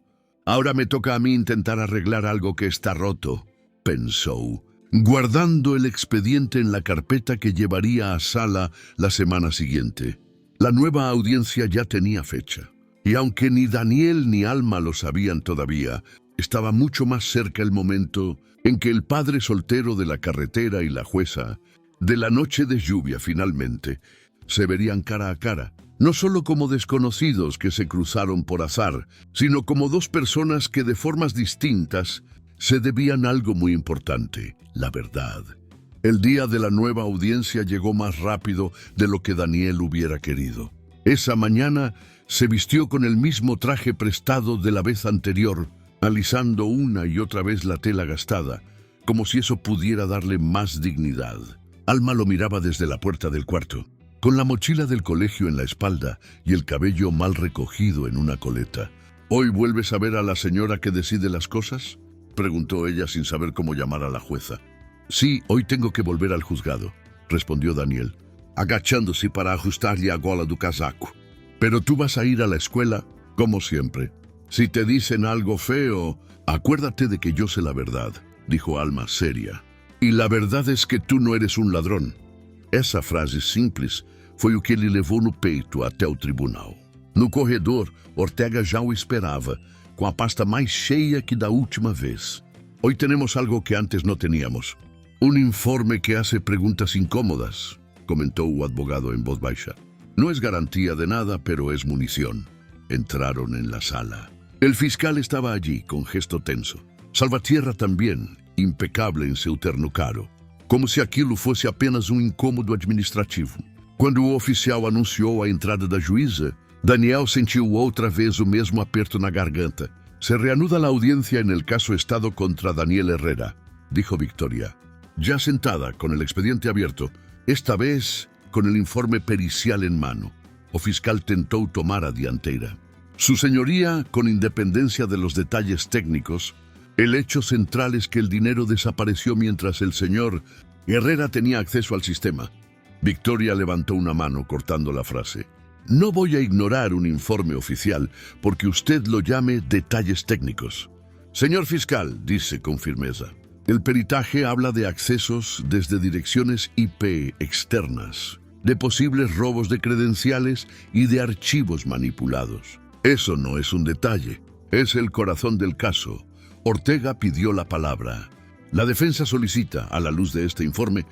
«Ahora me toca a mí tentar arreglar algo que está roto», pensou, guardando el expediente en la carpeta que llevaría a sala la semana siguiente. La nueva audiencia ya tenía fecha, y aunque ni Daniel ni Alma lo sabían todavía, estaba mucho más cerca el momento en que el padre soltero de la carretera y la jueza, de la noche de lluvia finalmente, se verían cara a cara, no solo como desconocidos que se cruzaron por azar, sino como dos personas que de formas distintas se debían algo muy importante, la verdad. El día de la nueva audiencia llegó más rápido de lo que Daniel hubiera querido. Esa mañana se vistió con el mismo traje prestado de la vez anterior, alisando una y otra vez la tela gastada, como si eso pudiera darle más dignidad. Alma lo miraba desde la puerta del cuarto, con la mochila del colegio en la espalda y el cabello mal recogido en una coleta. «¿Hoy vuelves a ver a la señora que decide las cosas?», preguntó ella sin saber cómo llamar a la jueza. «Sí, hoy tengo que volver al juzgado», respondió Daniel, agachándose para ajustarle a gola do casaco. «Pero tú vas a ir a la escuela, como siempre. Si te dicen algo feo, acuérdate de que yo sé la verdad», dijo Alma seria. «Y la verdad es que tú no eres un ladrón». Essa frase simples foi o que ele levou no peito até o tribunal. No corredor, Ortega já o esperava, com a pasta mais cheia que da última vez. «Hoy tenemos algo que antes no teníamos. Un informe que hace preguntas incómodas», comentó o advogado en voz baixa. «No es garantía de nada, pero es munición». Entraron en la sala. El fiscal estaba allí, con gesto tenso. Salvatierra también, impecable en seu terno caro, como se aquilo fosse apenas incômodo administrativo. Quando o oficial anunciou a entrada da juíza, Daniel sentiu outra vez o mesmo aperto na garganta. «Se reanuda la audiencia en el caso Estado contra Daniel Herrera», dijo Victoria, ya sentada con el expediente abierto, esta vez con el informe pericial en mano. O fiscal tentó tomar a dianteira. «Su señoría, con independencia de los detalles técnicos, el hecho central es que el dinero desapareció mientras el señor Herrera tenía acceso al sistema». Victoria levantó una mano cortando la frase. «No voy a ignorar un informe oficial porque usted lo llame detalles técnicos. Señor fiscal», dice con firmeza, «el peritaje habla de accesos desde direcciones IP externas, de posibles robos de credenciales y de archivos manipulados. Eso no es un detalle, es el corazón del caso». Ortega pidió la palabra. La defensa solicita, a la luz de este informe,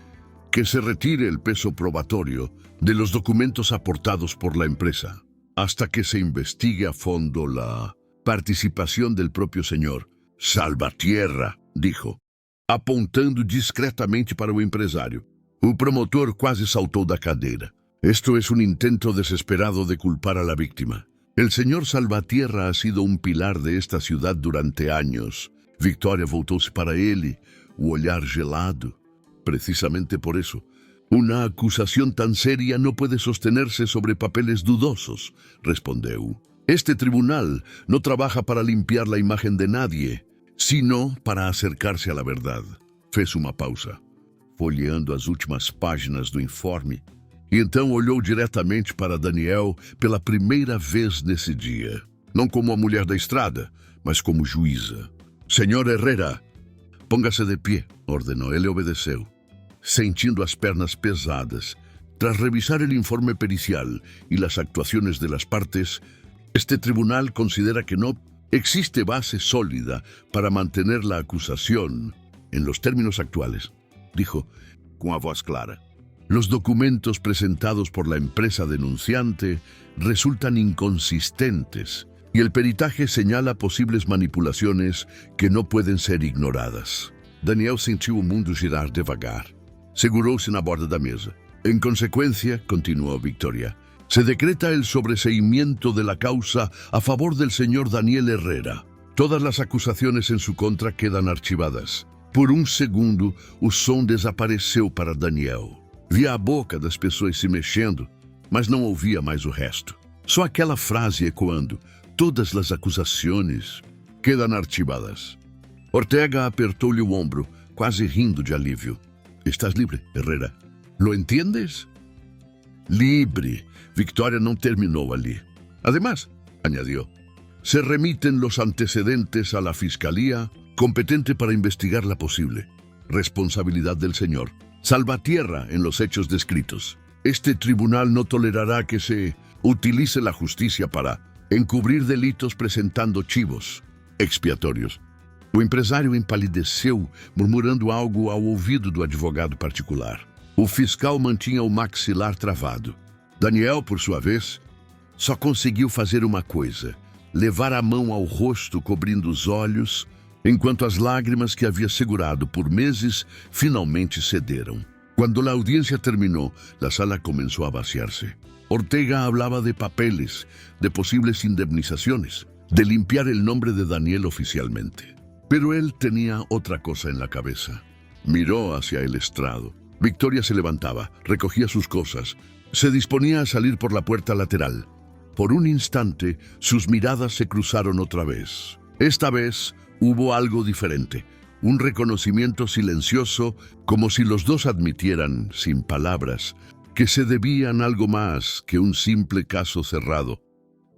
que se retire el peso probatorio de los documentos aportados por la empresa, hasta que se investigue a fondo la participación del propio señor Salvatierra, dijo, apontando discretamente para o empresário. O promotor quase saltou da cadeira. Esto es un intento desesperado de culpar a la víctima. El señor Salvatierra ha sido un pilar de esta ciudad durante años. Victoria voltou-se para ele, o olhar gelado. Precisamente por eso, una acusación tan seria no puede sostenerse sobre papeles dudosos, respondeu. Este tribunal no trabaja para limpiar la imagen de nadie, sino para acercarse a la verdad. Fez uma pausa, folheando as últimas páginas do informe, e então olhou diretamente para Daniel pela primeira vez nesse dia. Não como a mulher da estrada, mas como juíza. «Senhor Herrera, póngase de pie», ordenou. Ele obedeceu, sentindo as pernas pesadas. Tras revisar el informe pericial y las actuaciones de las partes, este tribunal considera que no existe base sólida para mantener la acusación en los términos actuales, dijo con a voz clara. Los documentos presentados por la empresa denunciante resultan inconsistentes y el peritaje señala posibles manipulaciones que no pueden ser ignoradas. Daniel sentiu o mundo girar devagar. Segurou-se na borda da mesa. En consecuencia, continuó Victoria, Se decreta el sobreseimiento de la causa a favor del señor Daniel Herrera. Todas las acusações em sua contra quedam arquivadas. Por um segundo, o som desapareceu para Daniel. Via a boca das pessoas se mexendo, mas não ouvia mais o resto. Só aquela frase ecoando: todas as acusações quedam arquivadas. Ortega apertou-lhe o ombro, quase rindo de alívio. Estás livre, Herrera. Lo entiendes? Libre. Victoria não terminou ali. Además, añadió, se remiten los antecedentes a la Fiscalía competente para investigar la posible responsabilidad del señor Salvatierra en los hechos descritos. Este tribunal no tolerará que se utilice la justicia para encubrir delitos presentando chivos expiatórios. O empresário empalideceu, murmurando algo ao ouvido do advogado particular. O fiscal mantinha o maxilar travado. Daniel, por sua vez, só conseguiu fazer uma coisa: levar a mão ao rosto cobrindo os olhos, enquanto as lágrimas que havia segurado por meses finalmente cederam. Quando a audiência terminou, a sala começou a vaciar-se. Ortega hablaba de papeles, de posibles indemnizaciones, de limpiar el nombre de Daniel oficialmente. Pero él tenía otra cosa en la cabeza. Miró hacia el estrado. Victoria se levantaba, recogía sus cosas, se disponía a salir por la puerta lateral. Por un instante, sus miradas se cruzaron otra vez. Esta vez hubo algo diferente, un reconocimiento silencioso, como si los dos admitieran, sin palabras, que se debían algo más que un simple caso cerrado.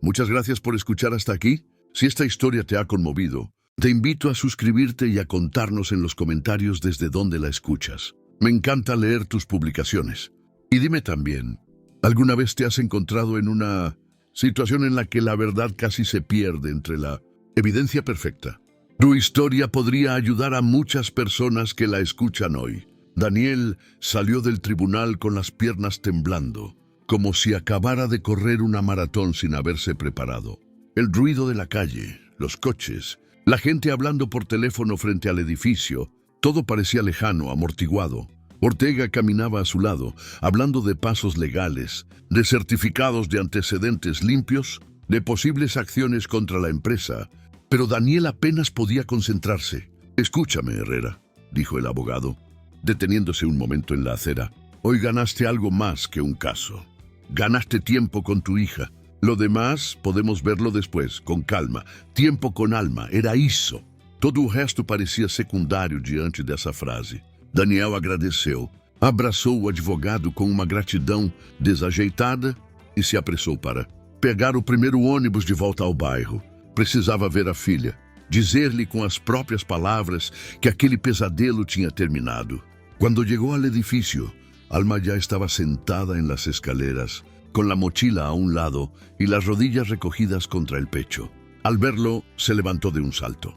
Muchas gracias por escuchar hasta aquí. Si esta historia te ha conmovido, te invito a suscribirte y a contarnos en los comentarios desde dónde la escuchas. Me encanta leer tus publicaciones. Y dime también, ¿alguna vez te has encontrado en una situación en la que la verdad casi se pierde entre la evidencia perfecta? Tu historia podría ayudar a muchas personas que la escuchan hoy. Daniel salió del tribunal con las piernas temblando, como si acabara de correr una maratón sin haberse preparado. El ruido de la calle, los coches, la gente hablando por teléfono frente al edificio, todo parecía lejano, amortiguado. Ortega caminaba a su lado, hablando de pasos legales, de certificados de antecedentes limpios, de posibles acciones contra la empresa, pero Daniel apenas podía concentrarse. Escúchame, Herrera, dijo el abogado, deteniéndose un momento en la acera. Hoy ganaste algo más que un caso. Ganaste tiempo con tu hija. Lo demás podemos verlo después, con calma. Tiempo con alma, era isso. Todo o resto parecia secundário diante dessa frase. Daniel agradeceu, abraçou o advogado com uma gratidão desajeitada e se apressou para pegar o primeiro ônibus de volta ao bairro. Precisava ver a filha, dizer-lhe com as próprias palavras que aquele pesadelo tinha terminado. Quando chegou ao edifício, Alma já estava sentada em las escaleras, con la mochila a un lado y las rodillas recogidas contra el pecho. Al verlo, se levantó de un salto.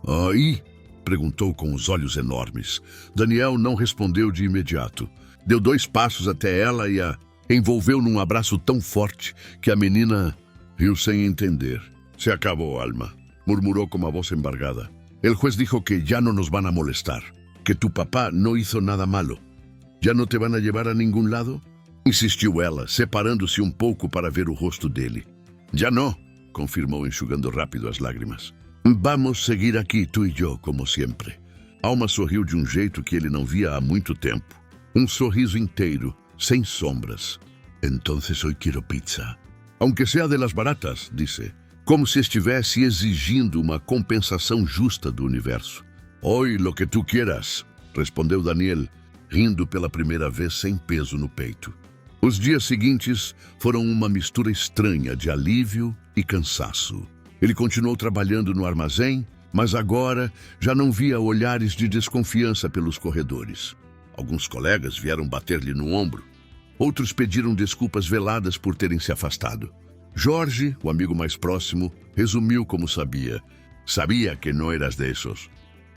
«Aí?» perguntou com os olhos enormes. Daniel não respondeu de imediato. Deu 2 passos até ela e a envolveu num abraço tão forte que a menina riu sem entender. «Se acabou, Alma», murmuró con voz embargada. «El juez dijo que ya no nos van a molestar, que tu papá no hizo nada malo. ¿Ya no te van a llevar a ningún lado?» Insistiu ela, separando-se um pouco para ver o rosto dele. «Ya no», confirmou, enxugando rápido as lágrimas. «Vamos seguir aqui, tu e eu, como sempre». Alma sorriu de um jeito que ele não via há muito tempo. Um sorriso inteiro, sem sombras. «Entonces hoy quiero pizza». «Aunque sea de las baratas», disse, como se estivesse exigindo uma compensação justa do universo. «Hoy lo que tu quieras», respondeu Daniel, rindo pela primeira vez sem peso no peito. Os dias seguintes foram uma mistura estranha de alívio e cansaço. Ele continuou trabalhando no armazém, mas agora já não via olhares de desconfiança pelos corredores. Alguns colegas vieram bater-lhe no ombro. Outros pediram desculpas veladas por terem se afastado. Jorge, o amigo mais próximo, resumiu como sabia. «Sabía que no eras de esos.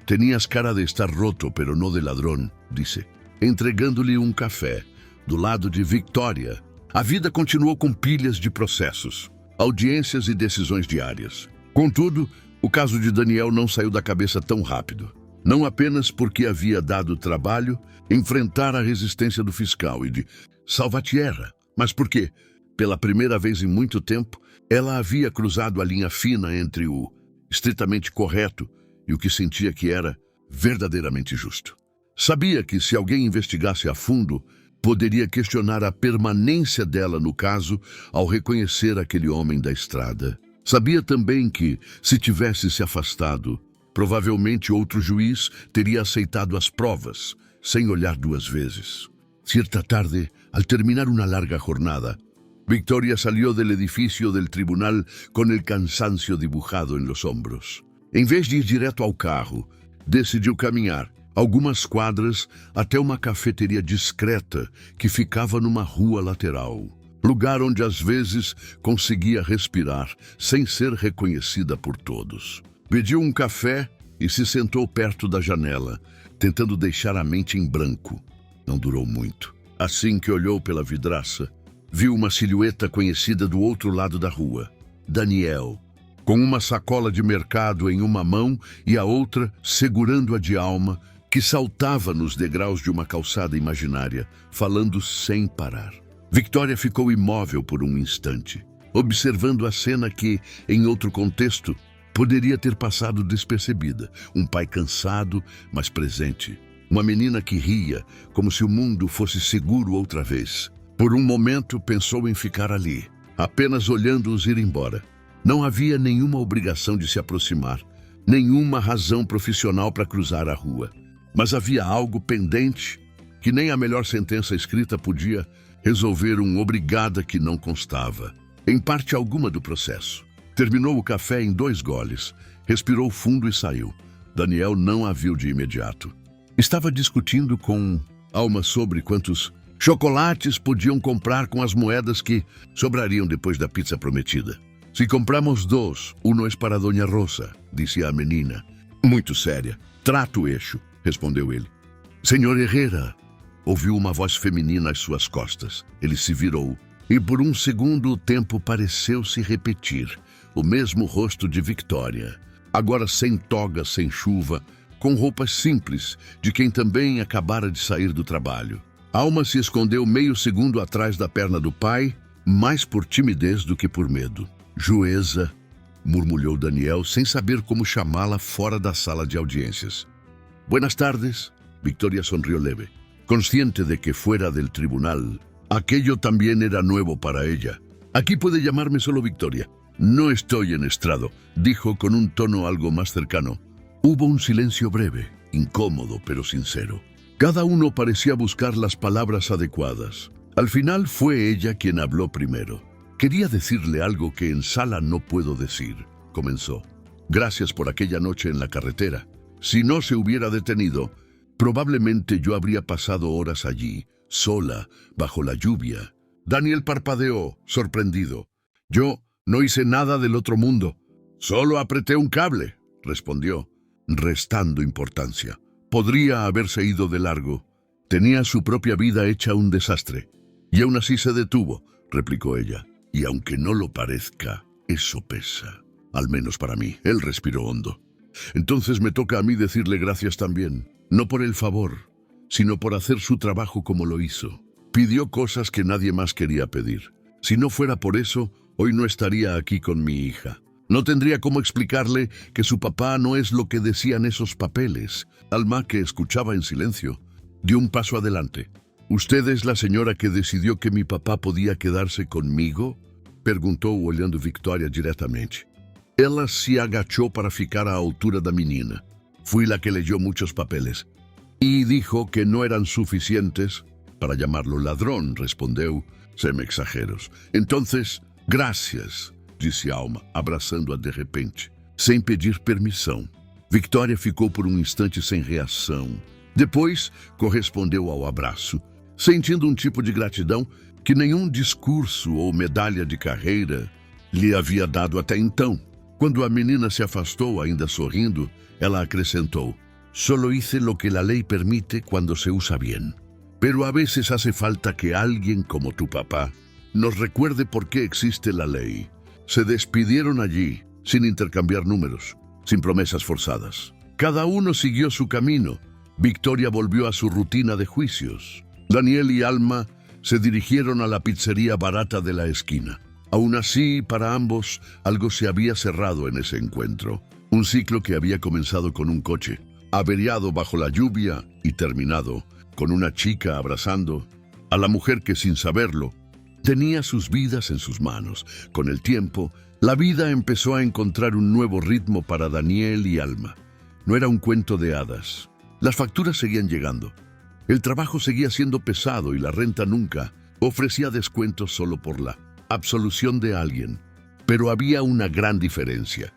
Tenías cara de estar roto, pero no de ladrón», disse, entregando-lhe um café. Do lado de Victoria, a vida continuou com pilhas de processos, audiências e decisões diárias. Contudo, o caso de Daniel não saiu da cabeça tão rápido. Não apenas porque havia dado trabalho enfrentar a resistência do fiscal e de Salvatierra, mas porque Pela primeira vez em muito tempo, ela havia cruzado a linha fina entre o estritamente correto e o que sentia que era verdadeiramente justo. Sabia que se alguém investigasse a fundo, poderia questionar a permanência dela no caso ao reconhecer aquele homem da estrada. Sabia também que, se tivesse se afastado, provavelmente outro juiz teria aceitado as provas, sem olhar duas vezes. Cierta tarde, al terminar una larga jornada, Victoria salió del edificio del tribunal con el cansancio dibujado en los hombros. Em vez de ir direto ao carro, decidiu caminhar algumas quadras até uma cafeteria discreta que ficava numa rua lateral. Lugar onde às vezes conseguia respirar sem ser reconhecida por todos. Pediu um café e se sentou perto da janela, tentando deixar a mente em branco. Não durou muito. Assim que olhou pela vidraça, viu uma silhueta conhecida do outro lado da rua. Daniel, com uma sacola de mercado em uma mão e a outra segurando-a de Alma, que saltava nos degraus de uma calçada imaginária, falando sem parar. Victoria ficou imóvel por um instante, observando a cena que, em outro contexto, poderia ter passado despercebida. Um pai cansado, mas presente. Uma menina que ria, como se o mundo fosse seguro outra vez. Por um momento pensou em ficar ali, apenas olhando-os ir embora. Não havia nenhuma obrigação de se aproximar, nenhuma razão profissional para cruzar a rua. Mas havia algo pendente que nem a melhor sentença escrita podia resolver, obrigada que não constava. Em parte alguma do processo. Terminou o café em 2 goles, respirou fundo e saiu. Daniel não a viu de imediato. Estava discutindo com Alma sobre quantos chocolates podiam comprar com as moedas que sobrariam depois da pizza prometida. Se compramos 2, uno es para Doña Rosa, disse a menina. Muito séria. Trato eixo, respondeu ele. Senhor Herrera, ouviu uma voz feminina às suas costas. Ele se virou e por um segundo o tempo pareceu se repetir. O mesmo rosto de Victoria, agora sem toga, sem chuva, com roupas simples, de quem também acabara de sair do trabalho. Alma se escondeu meio segundo atrás da perna do pai, mais por timidez do que por medo. Jueza, murmurou Daniel, sem saber como chamá-la fora da sala de audiências. Buenas tardes. Victoria sonrió leve, consciente de que fuera del tribunal, aquello también era nuevo para ella. Aquí puede llamarme solo Victoria. No estoy en estrado, dijo con un tono algo más cercano. Hubo un silencio breve, incómodo pero sincero. Cada uno parecía buscar las palabras adecuadas. Al final fue ella quien habló primero. Quería decirle algo que en sala no puedo decir, comenzó. Gracias por aquella noche en la carretera. Si no se hubiera detenido, probablemente yo habría pasado horas allí, sola, bajo la lluvia. Daniel parpadeó, sorprendido. Yo no hice nada del otro mundo. Solo apreté un cable, respondió, restando importancia. Podría haberse ido de largo. Tenía su propia vida hecha un desastre. Y aún así se detuvo, replicó ella. Y aunque no lo parezca, eso pesa. Al menos para mí. Él respiró hondo. Entonces me toca a mí decirle gracias también. No por el favor, sino por hacer su trabajo como lo hizo. Pidió cosas que nadie más quería pedir. Si no fuera por eso, hoy no estaría aquí con mi hija. No tendría cómo explicarle que su papá no es lo que decían esos papeles. Alma, que escuchaba en silencio, dio un paso adelante. ¿Usted es la señora que decidió que mi papá podía quedarse conmigo? Perguntou, olhando Victoria diretamente. Ela se agachó para ficar à altura da menina. Fui la que leyó muchos papeles. Y dijo que no eran suficientes para llamarlo ladrón, respondeu, sem exageros. Entonces, gracias, disse Alma, abraçando-a de repente, sem pedir permissão. Victoria ficou por um instante sem reação. Depois, correspondeu ao abraço, sentindo um tipo de gratidão que nenhum discurso ou medalha de carreira lhe havia dado até então. Quando a menina se afastou, ainda sorrindo, ela acrescentou: Solo hice lo que la ley permite cuando se usa bien. Pero a veces hace falta que alguien como tu papá nos recuerde por qué existe la ley. Se despidieron allí, sin intercambiar números, sin promesas forzadas. Cada uno siguió su camino. Victoria volvió a su rutina de juicios. Daniel y Alma se dirigieron a la pizzería barata de la esquina. Aún así, para ambos, algo se había cerrado en ese encuentro. Un ciclo que había comenzado con un coche, averiado bajo la lluvia y terminado con una chica abrazando a la mujer que, sin saberlo, tenía sus vidas en sus manos. Con el tiempo, la vida empezó a encontrar un nuevo ritmo para Daniel y Alma. No era un cuento de hadas. Las facturas seguían llegando. El trabajo seguía siendo pesado y la renta nunca ofrecía descuentos solo por la absolución de alguien. Pero había una gran diferencia.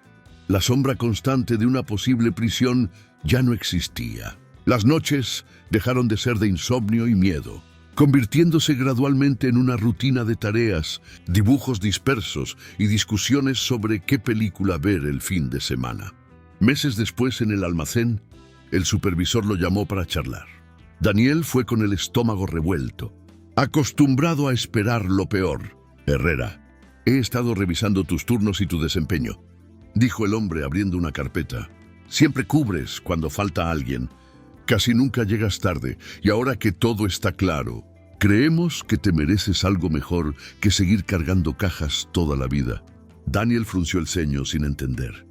La sombra constante de una posible prisión ya no existía. Las noches dejaron de ser de insomnio y miedo, convirtiéndose gradualmente en una rutina de tareas, dibujos dispersos y discusiones sobre qué película ver el fin de semana. Meses después, en el almacén, el supervisor lo llamó para charlar. Daniel fue con el estómago revuelto, acostumbrado a esperar lo peor. «Herrera, he estado revisando tus turnos y tu desempeño», dijo el hombre abriendo una carpeta. «Siempre cubres cuando falta alguien. Casi nunca llegas tarde, y ahora que todo está claro, creemos que te mereces algo mejor que seguir cargando cajas toda la vida». Daniel frunció el ceño sin entender.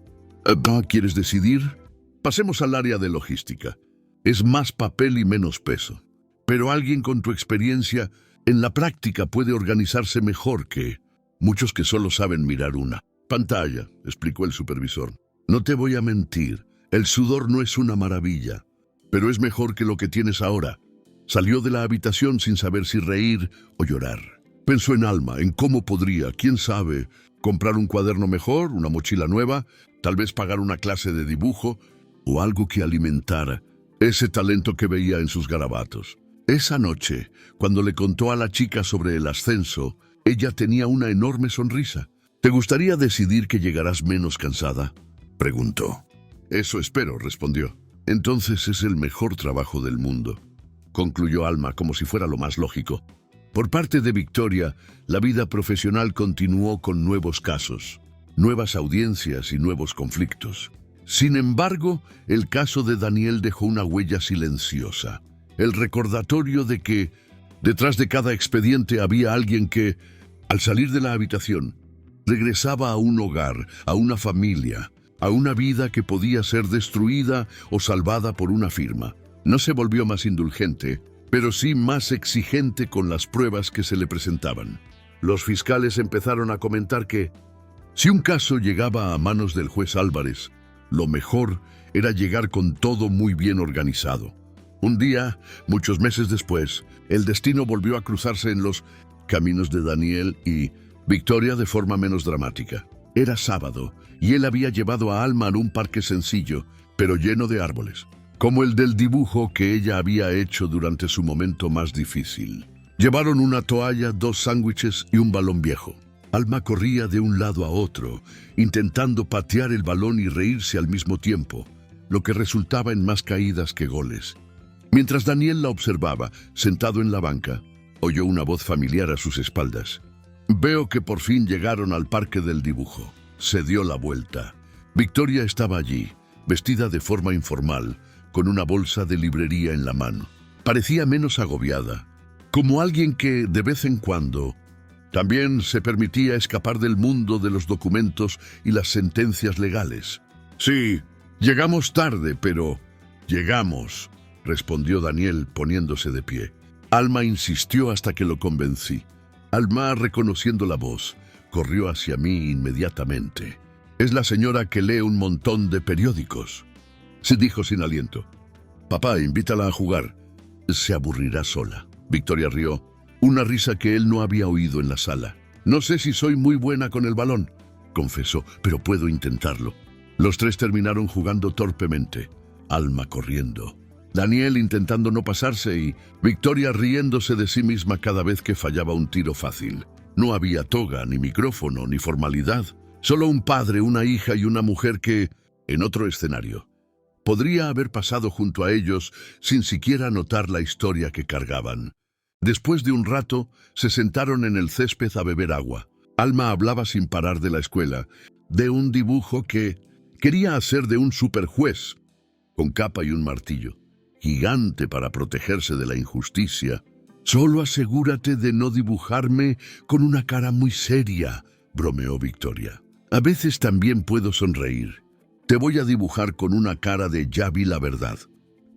«¿Quieres decidir? Pasemos al área de logística. Es más papel y menos peso. Pero alguien con tu experiencia en la práctica puede organizarse mejor que muchos que solo saben mirar una pantalla», explicó el supervisor. «No te voy a mentir, el sudor no es una maravilla, pero es mejor que lo que tienes ahora». Salió de la habitación sin saber si reír o llorar. Pensó en Alma, en cómo podría, quién sabe, comprar un cuaderno mejor, una mochila nueva, tal vez pagar una clase de dibujo o algo que alimentara ese talento que veía en sus garabatos. Esa noche, cuando le contó a la chica sobre el ascenso, ella tenía una enorme sonrisa. «¿Te gustaría decidir que llegarás menos cansada?», preguntó. «Eso espero», respondió. «Entonces es el mejor trabajo del mundo», concluyó Alma como si fuera lo más lógico. Por parte de Victoria, la vida profesional continuó con nuevos casos, nuevas audiencias y nuevos conflictos. Sin embargo, el caso de Daniel dejó una huella silenciosa. El recordatorio de que, detrás de cada expediente había alguien que, al salir de la habitación, regresaba a un hogar, a una familia, a una vida que podía ser destruida o salvada por una firma. No se volvió más indulgente, pero sí más exigente con las pruebas que se le presentaban. Los fiscales empezaron a comentar que, si un caso llegaba a manos del juez Álvarez, lo mejor era llegar con todo muy bien organizado. Un día, muchos meses después, el destino volvió a cruzarse en los caminos de Daniel y Victoria de forma menos dramática. Era sábado y él había llevado a Alma a un parque sencillo, pero lleno de árboles, como el del dibujo que ella había hecho durante su momento más difícil. Llevaron una toalla, 2 sándwiches y un balón viejo. Alma corría de un lado a otro, intentando patear el balón y reírse al mismo tiempo, lo que resultaba en más caídas que goles. Mientras Daniel la observaba, sentado en la banca, oyó una voz familiar a sus espaldas. «Veo que por fin llegaron al parque del dibujo». Se dio la vuelta. Victoria estaba allí, vestida de forma informal, con una bolsa de librería en la mano. Parecía menos agobiada, como alguien que, de vez en cuando, también se permitía escapar del mundo de los documentos y las sentencias legales. «Sí, llegamos tarde, pero llegamos», respondió Daniel poniéndose de pie. Alma insistió hasta que lo convencí. Alma, reconociendo la voz, corrió hacia mí inmediatamente. «Es la señora que lee un montón de periódicos», se dijo sin aliento. «Papá, invítala a jugar. Se aburrirá sola». Victoria rió, una risa que él no había oído en la sala. «No sé si soy muy buena con el balón», confesó, «pero puedo intentarlo». Los tres terminaron jugando torpemente, Alma corriendo, Daniel intentando no pasarse y Victoria riéndose de sí misma cada vez que fallaba un tiro fácil. No había toga, ni micrófono, ni formalidad. Solo un padre, una hija y una mujer que, en otro escenario, podría haber pasado junto a ellos sin siquiera notar la historia que cargaban. Después de un rato, se sentaron en el césped a beber agua. Alma hablaba sin parar de la escuela, de un dibujo que quería hacer de un superjuez, con capa y un martillo, gigante para protegerse de la injusticia. Solo asegúrate de no dibujarme con una cara muy seria, bromeó Victoria. A veces también puedo sonreír. Te voy a dibujar con una cara de ya vi la verdad,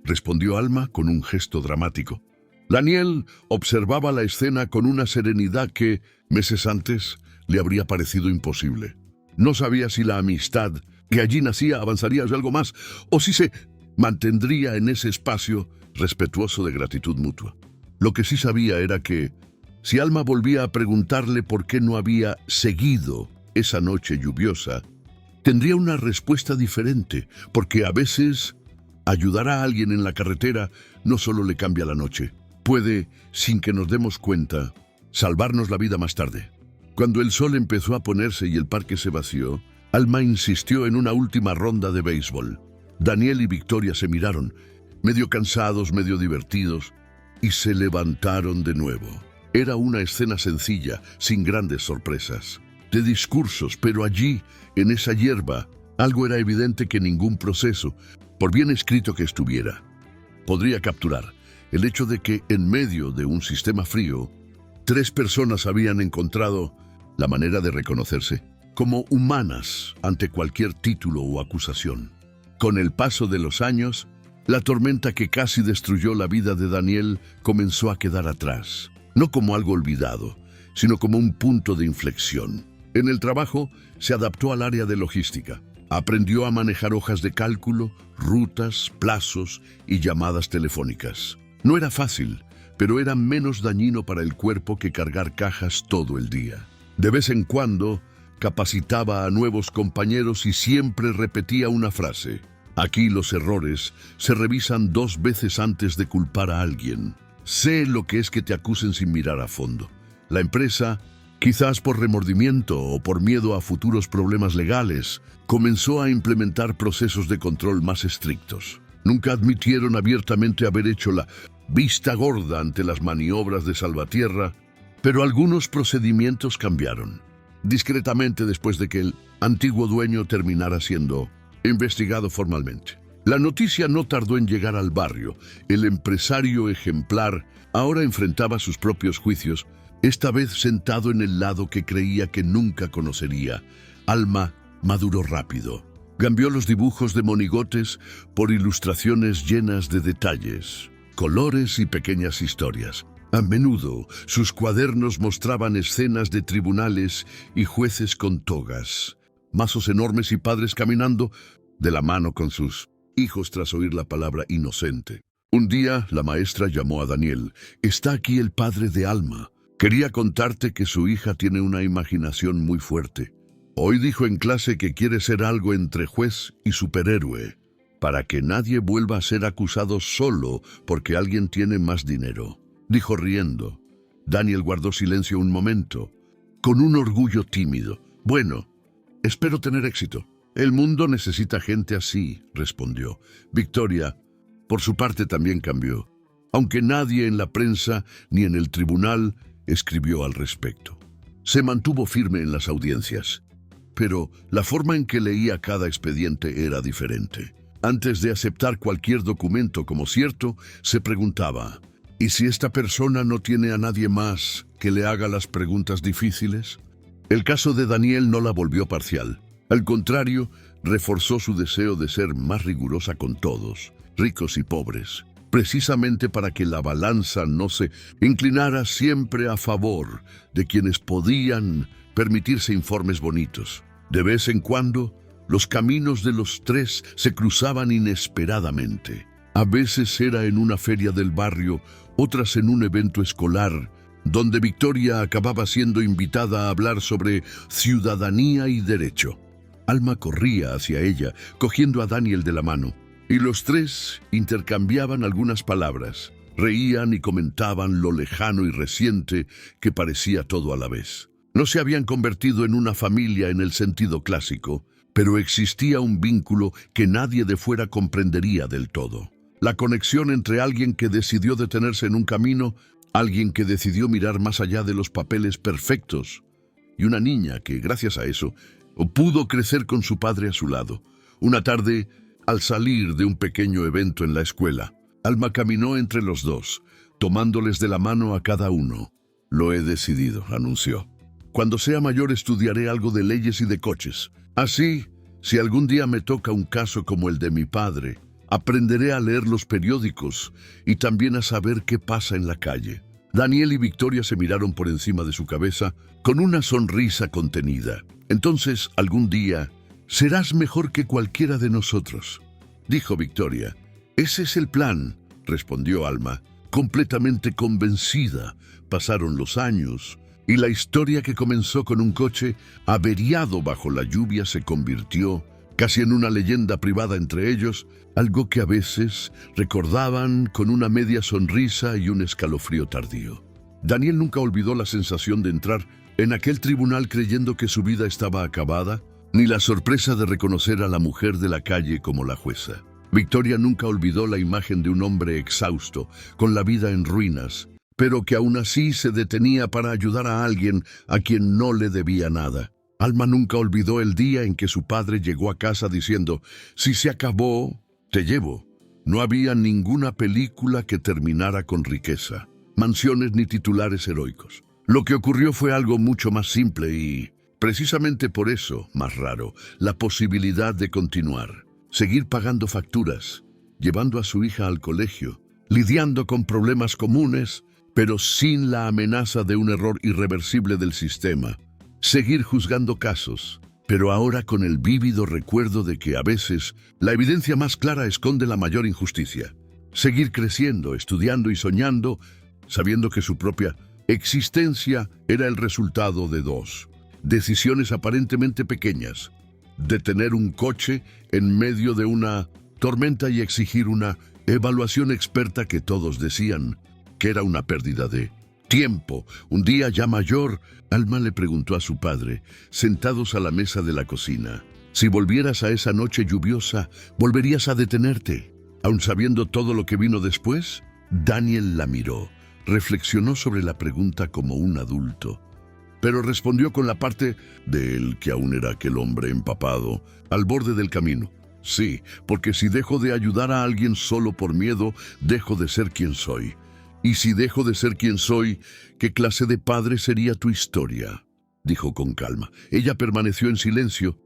respondió Alma con un gesto dramático. Daniel observaba la escena con una serenidad que, meses antes, le habría parecido imposible. No sabía si la amistad que allí nacía avanzaría hacia algo más, o si se mantendría en ese espacio respetuoso de gratitud mutua. Lo que sí sabía era que, si Alma volvía a preguntarle por qué no había seguido esa noche lluviosa, tendría una respuesta diferente, porque a veces ayudar a alguien en la carretera no solo le cambia la noche, puede, sin que nos demos cuenta, salvarnos la vida más tarde. Cuando el sol empezó a ponerse y el parque se vació, Alma insistió en una última ronda de béisbol. Daniel y Victoria se miraron, medio cansados, medio divertidos, y se levantaron de nuevo. Era una escena sencilla, sin grandes sorpresas, de discursos, pero allí, en esa hierba, algo era evidente que ningún proceso, por bien escrito que estuviera, podría capturar. El hecho de que, en medio de un sistema frío, 3 personas habían encontrado la manera de reconocerse como humanas ante cualquier título o acusación. Con el paso de los años, la tormenta que casi destruyó la vida de Daniel comenzó a quedar atrás, no como algo olvidado, sino como un punto de inflexión. En el trabajo, se adaptó al área de logística. Aprendió a manejar hojas de cálculo, rutas, plazos y llamadas telefónicas. No era fácil, pero era menos dañino para el cuerpo que cargar cajas todo el día. De vez en cuando, capacitaba a nuevos compañeros y siempre repetía una frase: aquí los errores se revisan 2 veces antes de culpar a alguien. Sé lo que es que te acusen sin mirar a fondo. La empresa, quizás por remordimiento o por miedo a futuros problemas legales, comenzó a implementar procesos de control más estrictos. Nunca admitieron abiertamente haber hecho la vista gorda ante las maniobras de salvatierra, pero algunos procedimientos cambiaron, discretamente después de que el antiguo dueño terminara siendo investigado formalmente. La noticia no tardó en llegar al barrio. El empresario ejemplar ahora enfrentaba sus propios juicios, esta vez sentado en el lado que creía que nunca conocería. Alma maduró rápido. Cambió los dibujos de monigotes por ilustraciones llenas de detalles, colores y pequeñas historias. A menudo, sus cuadernos mostraban escenas de tribunales y jueces con togas, mazos enormes y padres caminando de la mano con sus hijos tras oír la palabra inocente. Un día, la maestra llamó a Daniel. Está aquí el padre de Alma. Quería contarte que su hija tiene una imaginación muy fuerte. Hoy dijo en clase que quiere ser algo entre juez y superhéroe, para que nadie vuelva a ser acusado solo porque alguien tiene más dinero, dijo riendo. Daniel guardó silencio un momento, con un orgullo tímido. Bueno, espero tener éxito. El mundo necesita gente así, respondió. Victoria, por su parte, también cambió, aunque nadie en la prensa ni en el tribunal escribió al respecto. Se mantuvo firme en las audiencias, pero la forma en que leía cada expediente era diferente. Antes de aceptar cualquier documento como cierto, se preguntaba: ¿y si esta persona no tiene a nadie más que le haga las preguntas difíciles? El caso de Daniel no la volvió parcial. Al contrario, reforzó su deseo de ser más rigurosa con todos, ricos y pobres, precisamente para que la balanza no se inclinara siempre a favor de quienes podían permitirse informes bonitos. De vez en cuando, los caminos de los 3 se cruzaban inesperadamente. A veces era en una feria del barrio, otras en un evento escolar, donde Victoria acababa siendo invitada a hablar sobre ciudadanía y derecho. Alma corría hacia ella, cogiendo a Daniel de la mano, y los 3 intercambiaban algunas palabras. Reían y comentaban lo lejano y reciente que parecía todo a la vez. No se habían convertido en una familia en el sentido clásico, pero existía un vínculo que nadie de fuera comprendería del todo. La conexión entre alguien que decidió detenerse en un camino, alguien que decidió mirar más allá de los papeles perfectos, y una niña que, gracias a eso, pudo crecer con su padre a su lado. Una tarde, al salir de un pequeño evento en la escuela, Alma caminó entre los 2, tomándoles de la mano a cada uno. Lo he decidido, anunció. Cuando sea mayor estudiaré algo de leyes y de coches. Así, si algún día me toca un caso como el de mi padre, aprenderé a leer los periódicos y también a saber qué pasa en la calle. Daniel y Victoria se miraron por encima de su cabeza con una sonrisa contenida. Entonces, algún día, serás mejor que cualquiera de nosotros, dijo Victoria. Ese es el plan, respondió Alma, completamente convencida. Pasaron los años y la historia que comenzó con un coche averiado bajo la lluvia se convirtió casi en una leyenda privada entre ellos, algo que a veces recordaban con una media sonrisa y un escalofrío tardío. Daniel nunca olvidó la sensación de entrar en aquel tribunal creyendo que su vida estaba acabada, ni la sorpresa de reconocer a la mujer de la calle como la jueza. Victoria nunca olvidó la imagen de un hombre exhausto, con la vida en ruinas, pero que aún así se detenía para ayudar a alguien a quien no le debía nada. Alma nunca olvidó el día en que su padre llegó a casa diciendo: «Si se acabó, te llevo». No había ninguna película que terminara con riqueza, mansiones ni titulares heroicos. Lo que ocurrió fue algo mucho más simple y, precisamente por eso, más raro, la posibilidad de continuar, seguir pagando facturas, llevando a su hija al colegio, lidiando con problemas comunes, pero sin la amenaza de un error irreversible del sistema. Seguir juzgando casos, pero ahora con el vívido recuerdo de que a veces la evidencia más clara esconde la mayor injusticia. Seguir creciendo, estudiando y soñando, sabiendo que su propia existencia era el resultado de dos decisiones aparentemente pequeñas: detener un coche en medio de una tormenta y exigir una evaluación experta que todos decían que era una pérdida de tiempo. Un día ya mayor, Alma le preguntó a su padre, sentados a la mesa de la cocina: si volvieras a esa noche lluviosa, ¿volverías a detenerte? Aun sabiendo todo lo que vino después. Daniel la miró, reflexionó sobre la pregunta como un adulto, pero respondió con la parte de él que aún era aquel hombre empapado, al borde del camino. Sí, porque si dejo de ayudar a alguien solo por miedo, dejo de ser quien soy. Y si dejo de ser quien soy, ¿qué clase de padre sería tu historia?, dijo con calma. Ella permaneció en silencio,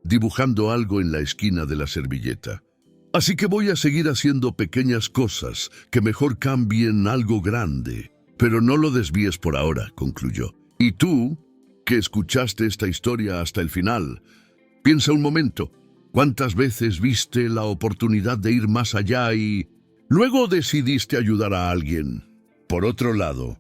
dibujando algo en la esquina de la servilleta. Así que voy a seguir haciendo pequeñas cosas que mejor cambien algo grande. Pero no lo desvíes por ahora, concluyó. Y tú, que escuchaste esta historia hasta el final, piensa un momento. ¿Cuántas veces viste la oportunidad de ir más allá y luego decidiste ayudar a alguien? Por otro lado,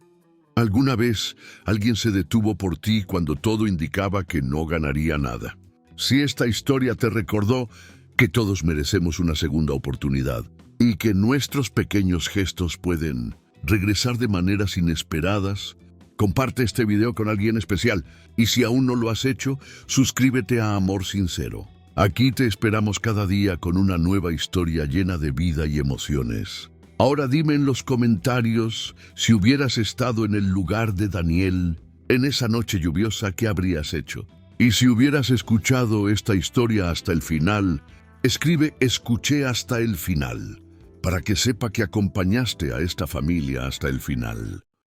¿alguna vez alguien se detuvo por ti cuando todo indicaba que no ganaría nada? Si esta historia te recordó que todos merecemos una segunda oportunidad y que nuestros pequeños gestos pueden regresar de maneras inesperadas, comparte este video con alguien especial. Y si aún no lo has hecho, suscríbete a Amor Sincero. Aquí te esperamos cada día con una nueva historia llena de vida y emociones. Ahora dime en los comentarios, si hubieras estado en el lugar de Daniel en esa noche lluviosa, ¿qué habrías hecho? Y si hubieras escuchado esta historia hasta el final, escribe «Escuché hasta el final», para que sepa que acompañaste a esta familia hasta el final.